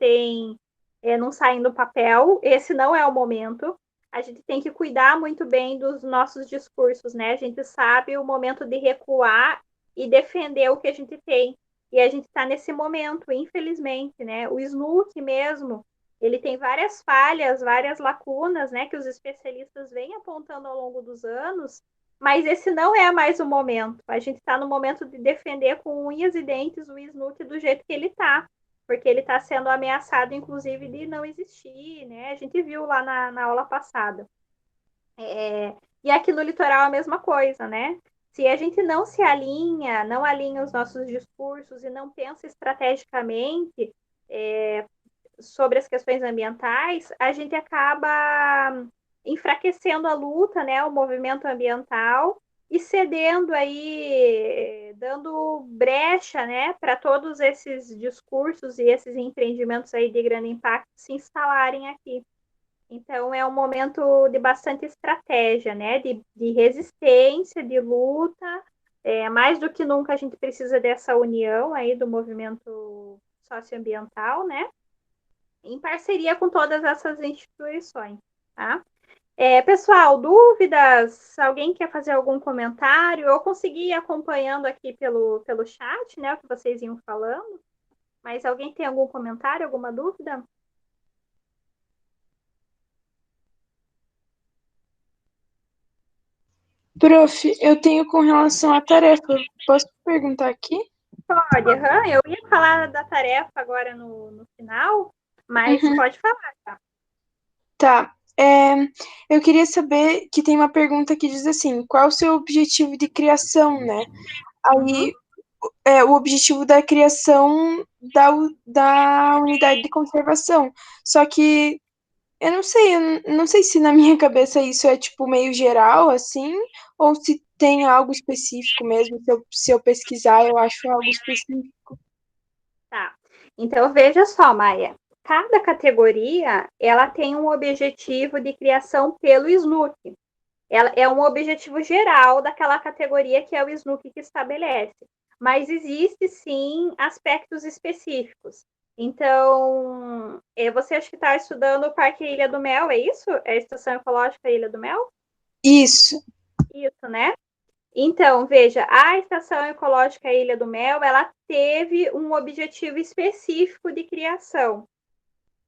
saem do papel. Esse não é o momento. A gente tem que cuidar muito bem dos nossos discursos, né? A gente sabe o momento de recuar e defender o que a gente tem. E a gente está nesse momento, infelizmente, né? O SNUC mesmo, ele tem várias falhas, várias lacunas, né? Que os especialistas vêm apontando ao longo dos anos, mas esse não é mais o momento. A gente está no momento de defender com unhas e dentes o SNUC do jeito que ele está, porque ele está sendo ameaçado, inclusive, de não existir, né? A gente viu lá na aula passada. E aqui no litoral a mesma coisa, né? Se a gente não se alinha, não alinha os nossos discursos e não pensa estrategicamente sobre as questões ambientais, a gente acaba enfraquecendo a luta, né? O movimento ambiental e cedendo aí, dando brecha, né, para todos esses discursos e esses empreendimentos aí de grande impacto se instalarem aqui. Então, é um momento de bastante estratégia, né, de resistência, de luta. Mais do que nunca a gente precisa dessa união aí do movimento socioambiental, né, em parceria com todas essas instituições, tá? Pessoal, dúvidas? Alguém quer fazer algum comentário? Eu consegui ir acompanhando aqui pelo chat, né, o que vocês iam falando. Mas alguém tem algum comentário, alguma dúvida? Prof, eu tenho com relação à tarefa. Posso perguntar aqui? Pode, eu ia falar da tarefa agora no final, mas pode falar, tá? Tá. Eu queria saber que tem uma pergunta que diz assim: qual o seu objetivo de criação, né? Aí, o objetivo da criação da unidade de conservação. Só que eu não sei se na minha cabeça isso é tipo meio geral, assim, ou se tem algo específico mesmo. Se eu pesquisar, eu acho algo específico. Tá. Então, veja só, Maia. Cada categoria, ela tem um objetivo de criação pelo SNUC. Ela é um objetivo geral daquela categoria que é o SNUC que estabelece. Mas existe, sim, aspectos específicos. Então, você acha que está estudando o Parque Ilha do Mel, é isso? É a Estação Ecológica Ilha do Mel? Isso. Isso, né? Então, veja, a Estação Ecológica Ilha do Mel, ela teve um objetivo específico de criação.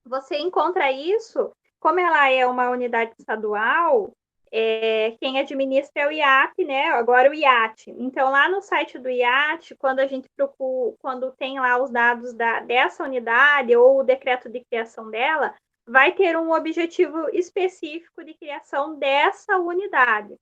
Você encontra isso, como ela é uma unidade estadual, quem administra é o IAP, né? Agora o IAT. Então, lá no site do IAT, quando a gente procura, quando tem lá os dados dessa unidade ou o decreto de criação dela, vai ter um objetivo específico de criação dessa unidade.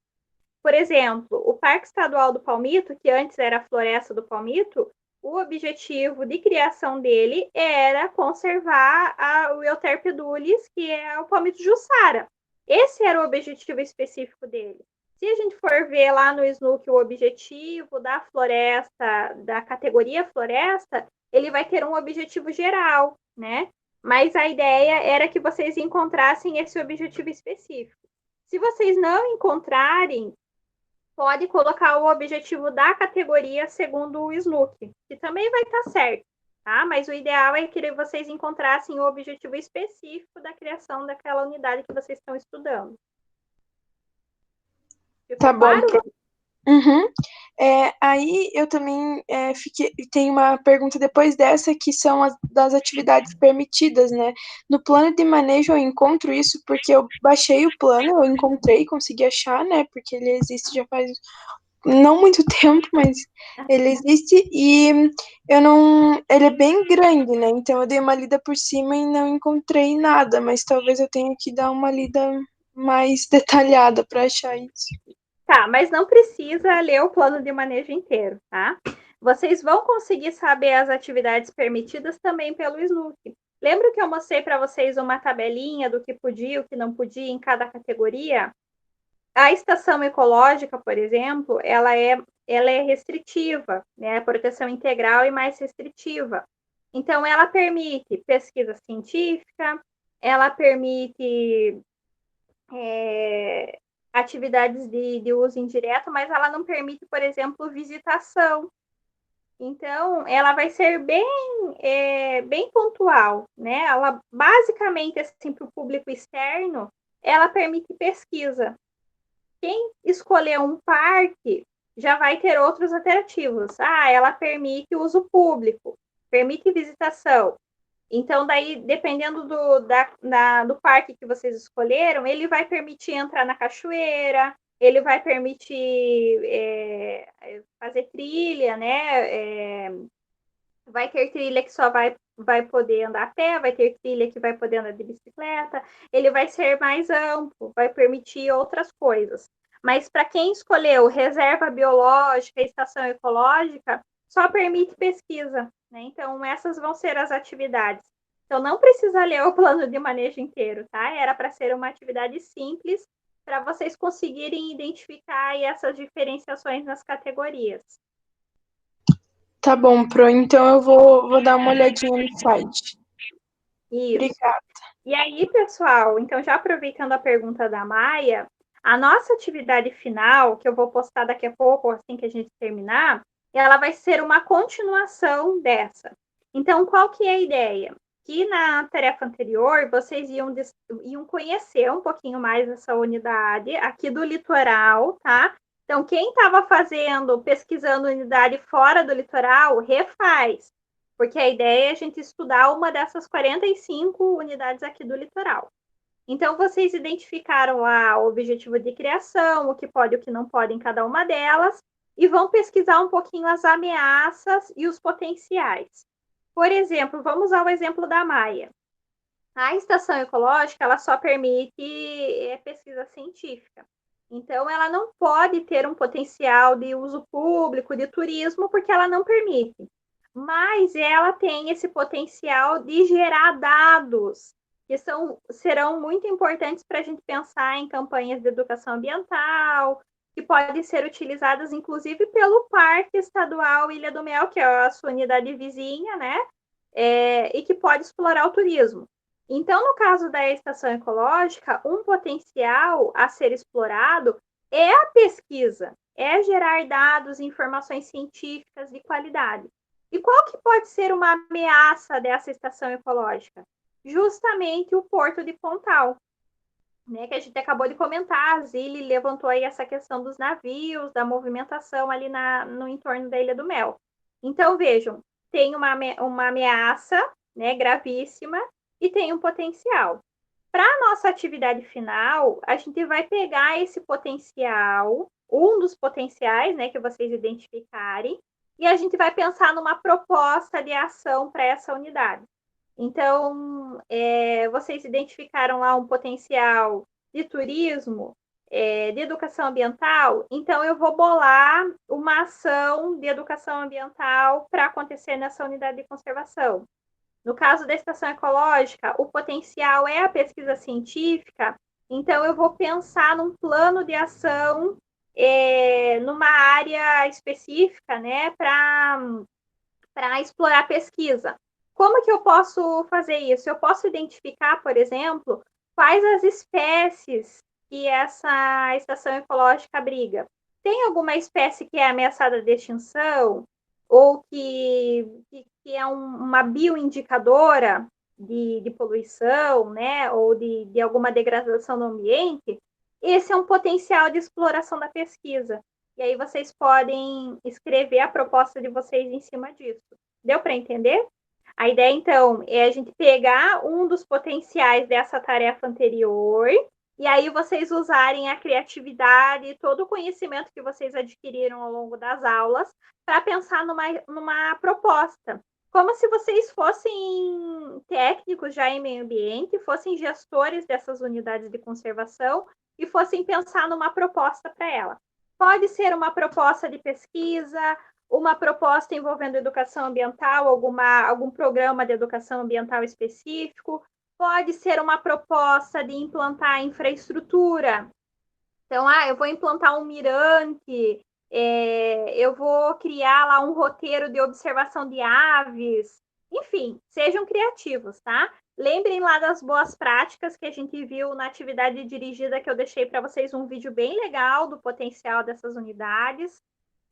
Por exemplo, o Parque Estadual do Palmito, que antes era a Floresta do Palmito, o objetivo de criação dele era conservar o Euterpe-Dulles, que é o palmito Jussara. Esse era o objetivo específico dele. Se a gente for ver lá no SNUC o objetivo da floresta, da categoria floresta, ele vai ter um objetivo geral, né? Mas a ideia era que vocês encontrassem esse objetivo específico. Se vocês não encontrarem, pode colocar o objetivo da categoria segundo o SNUC, que também vai estar certo. tá? Mas o ideal é que vocês encontrassem o objetivo específico da criação daquela unidade que vocês estão estudando. Ficou Tá bom, claro? Uhum. Aí eu também tem uma pergunta depois dessa, que são as das atividades permitidas, né? No plano de manejo eu encontro isso porque eu baixei o plano, eu encontrei, consegui achar, né? Porque ele existe já faz não muito tempo, mas ele existe e eu não, ele é bem grande, né? Então eu dei uma lida por cima e não encontrei nada, mas talvez eu tenha que dar uma lida mais detalhada para achar isso. Tá, mas não precisa ler o plano de manejo inteiro, tá? Vocês vão conseguir saber as atividades permitidas também pelo Snook. Lembra que eu mostrei para vocês uma tabelinha do que podia e o que não podia em cada categoria? A estação ecológica, por exemplo, ela é restritiva, né? Proteção integral e mais restritiva. Então, ela permite pesquisa científica, ela permite atividades de uso indireto, mas ela não permite, por exemplo, visitação. Então, ela vai ser bem pontual, né? Ela, basicamente, assim, para o público externo, ela permite pesquisa. Quem escolher um parque já vai ter outros atrativos. Ah, ela permite uso público, permite visitação. Então, daí, dependendo do parque que vocês escolheram, ele vai permitir entrar na cachoeira, ele vai permitir fazer trilha, né? Vai ter trilha que só vai poder andar a pé, vai ter trilha que vai poder andar de bicicleta, ele vai ser mais amplo, vai permitir outras coisas. Mas para quem escolheu reserva biológica, estação ecológica, só permite pesquisa, né? Então, essas vão ser as atividades. Então, não precisa ler o plano de manejo inteiro, tá? Era para ser uma atividade simples, para vocês conseguirem identificar aí essas diferenciações nas categorias. Tá bom, Pro. Então eu vou dar uma olhadinha no site. Isso. Obrigada. E aí, pessoal, então já aproveitando a pergunta da Maia, a nossa atividade final, que eu vou postar daqui a pouco, assim que a gente terminar, ela vai ser uma continuação dessa. Então, qual que é a ideia? Que na tarefa anterior, vocês iam conhecer um pouquinho mais essa unidade aqui do litoral, tá? Então, quem estava pesquisando unidade fora do litoral, refaz, porque a ideia é a gente estudar uma dessas 45 unidades aqui do litoral. Então, vocês identificaram lá o objetivo de criação, o que pode e o que não pode em cada uma delas, e vão pesquisar um pouquinho as ameaças e os potenciais. Por exemplo, vamos ao exemplo da Maia. A estação ecológica, ela só permite pesquisa científica. Então, ela não pode ter um potencial de uso público, de turismo, porque ela não permite. Mas ela tem esse potencial de gerar dados, que serão muito importantes para a gente pensar em campanhas de educação ambiental, que podem ser utilizadas, inclusive, pelo Parque Estadual Ilha do Mel, que é a sua unidade vizinha, né? E que pode explorar o turismo. Então, no caso da estação ecológica, um potencial a ser explorado é a pesquisa, é gerar dados e informações científicas de qualidade. E qual que pode ser uma ameaça dessa estação ecológica? Justamente o Porto de Pontal, né, que a gente acabou de comentar. A Zili levantou aí essa questão dos navios, da movimentação ali no entorno da Ilha do Mel. Então, vejam, tem uma ameaça, né, gravíssima, e tem um potencial. Para a nossa atividade final, a gente vai pegar esse potencial, um dos potenciais, né, que vocês identificarem, e a gente vai pensar numa proposta de ação para essa unidade. Então, vocês identificaram lá um potencial de turismo, de educação ambiental, então eu vou bolar uma ação de educação ambiental para acontecer nessa unidade de conservação. No caso da estação ecológica, o potencial é a pesquisa científica, então eu vou pensar num plano de ação numa área específica, né, para explorar a pesquisa. Como que eu posso fazer isso? Eu posso identificar, por exemplo, quais as espécies que essa estação ecológica abriga. Tem alguma espécie que é ameaçada de extinção? ou que é uma bioindicadora de poluição, né, ou de alguma degradação do ambiente, esse é um potencial de exploração da pesquisa. E aí vocês podem escrever a proposta de vocês em cima disso. Deu para entender? A ideia, então, é a gente pegar um dos potenciais dessa tarefa anterior e aí vocês usarem a criatividade e todo o conhecimento que vocês adquiriram ao longo das aulas para pensar numa proposta. Como se vocês fossem técnicos já em meio ambiente, fossem gestores dessas unidades de conservação e fossem pensar numa proposta para ela. Pode ser uma proposta de pesquisa, uma proposta envolvendo educação ambiental, algum programa de educação ambiental específico, pode ser uma proposta de implantar infraestrutura. Então, eu vou implantar um mirante, eu vou criar lá um roteiro de observação de aves. Enfim, sejam criativos, tá? Lembrem lá das boas práticas que a gente viu na atividade dirigida, que eu deixei para vocês um vídeo bem legal do potencial dessas unidades.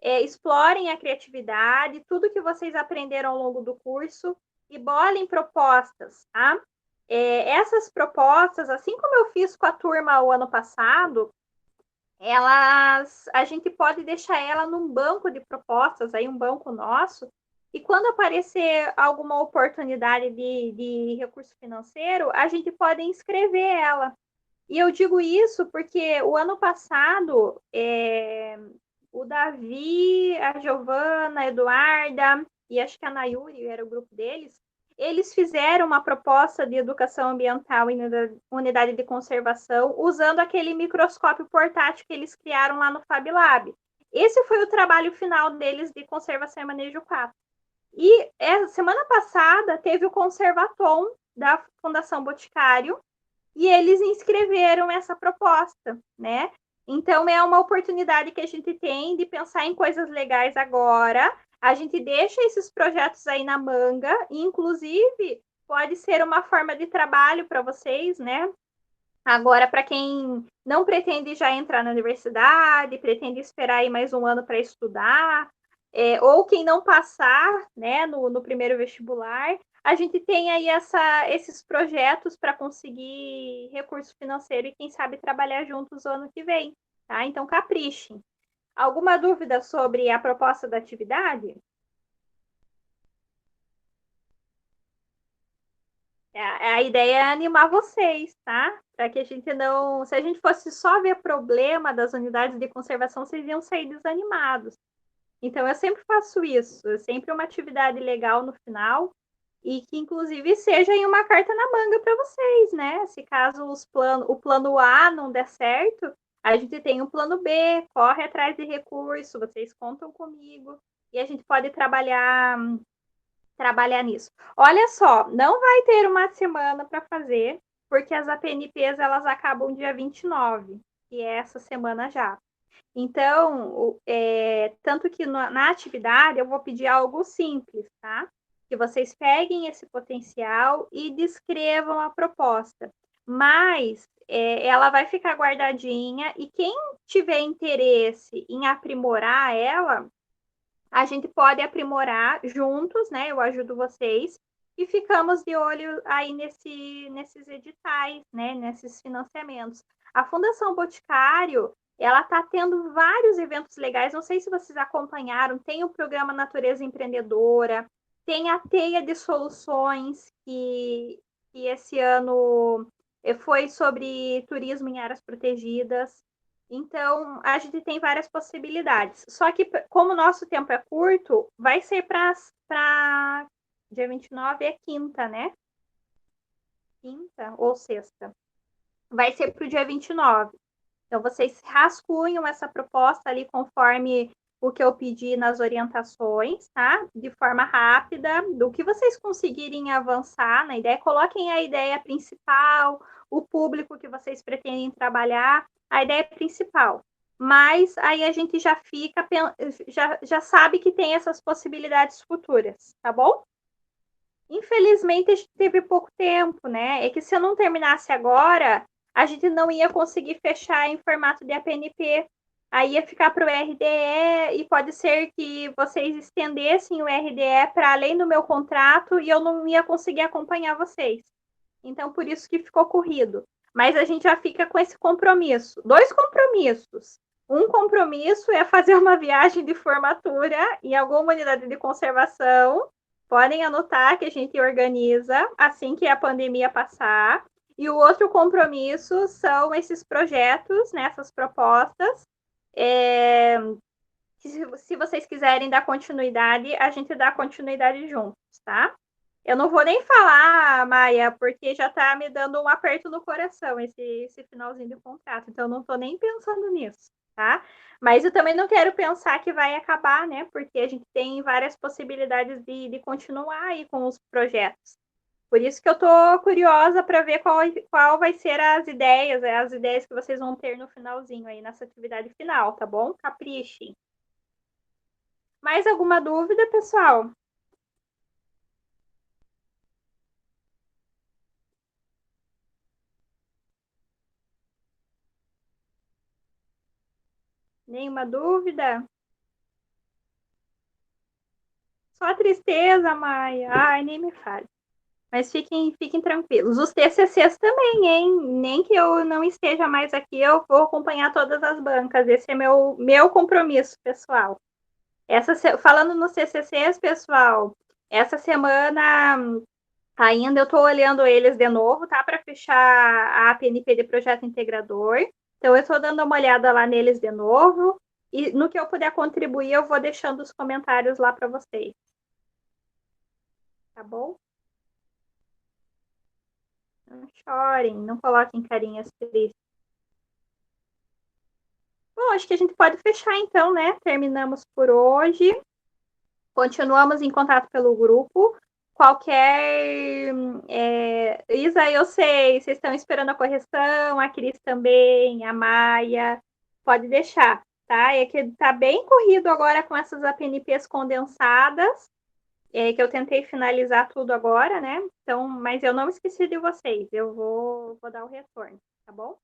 Explorem a criatividade, tudo que vocês aprenderam ao longo do curso e bolem propostas, tá? Essas propostas, assim como eu fiz com a turma o ano passado, a gente pode deixar ela num banco de propostas, aí um banco nosso, e quando aparecer alguma oportunidade de recurso financeiro, a gente pode inscrever ela. E eu digo isso porque o ano passado, o Davi, a Giovana, a Eduarda e acho que a Nayuri era o grupo deles, eles fizeram uma proposta de educação ambiental em unidade de conservação usando aquele microscópio portátil que eles criaram lá no Fab Lab. Esse foi o trabalho final deles de conservação e manejo 4. E semana passada teve o Conservatom da Fundação Boticário e eles inscreveram essa proposta, né? Então, é uma oportunidade que a gente tem de pensar em coisas legais agora. A gente deixa esses projetos aí na manga, e, inclusive, pode ser uma forma de trabalho para vocês, né? Agora, para quem não pretende já entrar na universidade, pretende esperar aí mais um ano para estudar, ou quem não passar, né, no primeiro vestibular, a gente tem aí esses projetos para conseguir recurso financeiro e quem sabe trabalhar juntos o ano que vem, tá? Então, caprichem. Alguma dúvida sobre a proposta da atividade? A ideia é animar vocês, tá? Para que a gente não. Se a gente fosse só ver problema das unidades de conservação, vocês iam sair desanimados. Então, eu sempre faço isso. É sempre uma atividade legal no final e que, inclusive, seja em uma carta na manga para vocês, né? Se caso o plano A não der certo, a gente tem um plano B, corre atrás de recurso, vocês contam comigo e a gente pode trabalhar nisso. Olha só, não vai ter uma semana para fazer, porque as APNPs elas acabam dia 29, que é essa semana já. Então, tanto que na atividade eu vou pedir algo simples, tá? Que vocês peguem esse potencial e descrevam a proposta. Mas ela vai ficar guardadinha e quem tiver interesse em aprimorar ela, a gente pode aprimorar juntos, né? Eu ajudo vocês e ficamos de olho aí nesses editais, né? Nesses financiamentos. A Fundação Boticário, ela está tendo vários eventos legais. Não sei se vocês acompanharam. Tem o programa Natureza Empreendedora, tem a Teia de Soluções, que esse ano foi sobre turismo em áreas protegidas. Então, a gente tem várias possibilidades. Só que, como o nosso tempo é curto, vai ser para dia 29 é quinta, né? Quinta ou sexta? Vai ser para o dia 29. Então, vocês rascunham essa proposta ali conforme o que eu pedi nas orientações, tá? De forma rápida, do que vocês conseguirem avançar na ideia. Coloquem a ideia principal, o público que vocês pretendem trabalhar, a ideia principal. Mas aí a gente já fica, já sabe que tem essas possibilidades futuras, tá bom? Infelizmente, a gente teve pouco tempo, né? É que se eu não terminasse agora, a gente não ia conseguir fechar em formato de APNP, aí ia ficar para o RDE e pode ser que vocês estendessem o RDE para além do meu contrato e eu não ia conseguir acompanhar vocês. Então, por isso que ficou corrido. Mas a gente já fica com esse compromisso. 2 compromissos. Um compromisso é fazer uma viagem de formatura em alguma unidade de conservação. Podem anotar que a gente organiza assim que a pandemia passar. E o outro compromisso são esses projetos, né, essas propostas. Se vocês quiserem dar continuidade, a gente dá continuidade juntos, tá? Eu não vou nem falar, Maia, porque já tá me dando um aperto no coração esse finalzinho de contrato. Então, eu não tô nem pensando nisso, tá? Mas eu também não quero pensar que vai acabar, né? Porque a gente tem várias possibilidades de continuar aí com os projetos. Por isso que eu tô curiosa para ver qual vai ser as ideias que vocês vão ter no finalzinho aí, nessa atividade final, tá bom? Caprichem. Mais alguma dúvida, pessoal? Nenhuma dúvida? Só tristeza, Maia. Ai, nem me fale. Mas fiquem tranquilos. Os TCCs também, hein? Nem que eu não esteja mais aqui, eu vou acompanhar todas as bancas. Esse é meu compromisso, pessoal. Falando nos TCCs, pessoal, essa semana ainda eu estou olhando eles de novo, tá? Para fechar a PNP de projeto integrador. Então, eu estou dando uma olhada lá neles de novo. E no que eu puder contribuir, eu vou deixando os comentários lá para vocês. Tá bom? Não chorem, não coloquem carinhas tristes. Bom, acho que a gente pode fechar então, né? Terminamos por hoje. Continuamos em contato pelo grupo. Qualquer. Isa, eu sei, vocês estão esperando a correção, a Cris também, a Maia. Pode deixar, tá? É que tá bem corrido agora com essas APNPs condensadas, que eu tentei finalizar tudo agora, né? Então, mas eu não esqueci de vocês, eu vou dar o retorno, tá bom?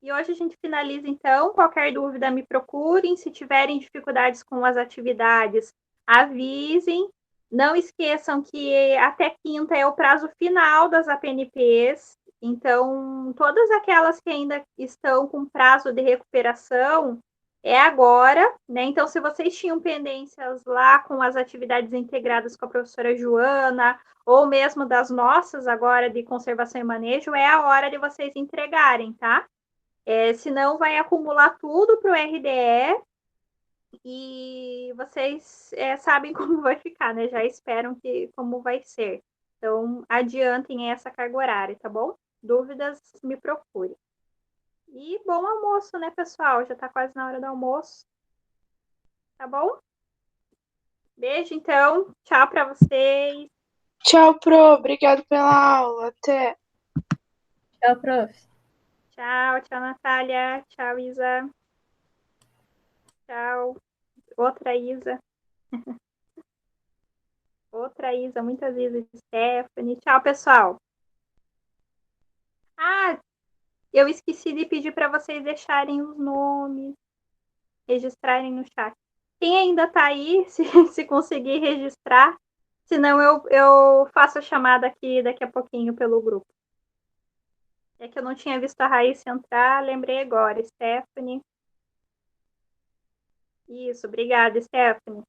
E hoje a gente finaliza, então. Qualquer dúvida, me procurem. Se tiverem dificuldades com as atividades, avisem. Não esqueçam que até quinta é o prazo final das APNPs. Então, todas aquelas que ainda estão com prazo de recuperação, é agora, né? Então, se vocês tinham pendências lá com as atividades integradas com a professora Joana, ou mesmo das nossas agora de conservação e manejo, é a hora de vocês entregarem, tá? Senão vai acumular tudo para o RDE e vocês sabem como vai ficar, né? Já esperam como vai ser. Então, adiantem essa carga horária, tá bom? Dúvidas, me procure. E bom almoço, né, pessoal? Já está quase na hora do almoço. Tá bom? Beijo, então. Tchau para vocês. Tchau, Pro. Obrigado pela aula. Até. Tchau, prof. Tchau, Natália. Tchau, Isa. Tchau. Outra Isa. Outra Isa, muitas Isas. Stephanie. Tchau, pessoal. Ah, eu esqueci de pedir para vocês deixarem os nomes, registrarem no chat. Quem ainda está aí, se conseguir registrar, senão eu faço a chamada aqui daqui a pouquinho pelo grupo. É que eu não tinha visto a Raíssa entrar, lembrei agora. Stephanie. Isso, obrigada, Stephanie.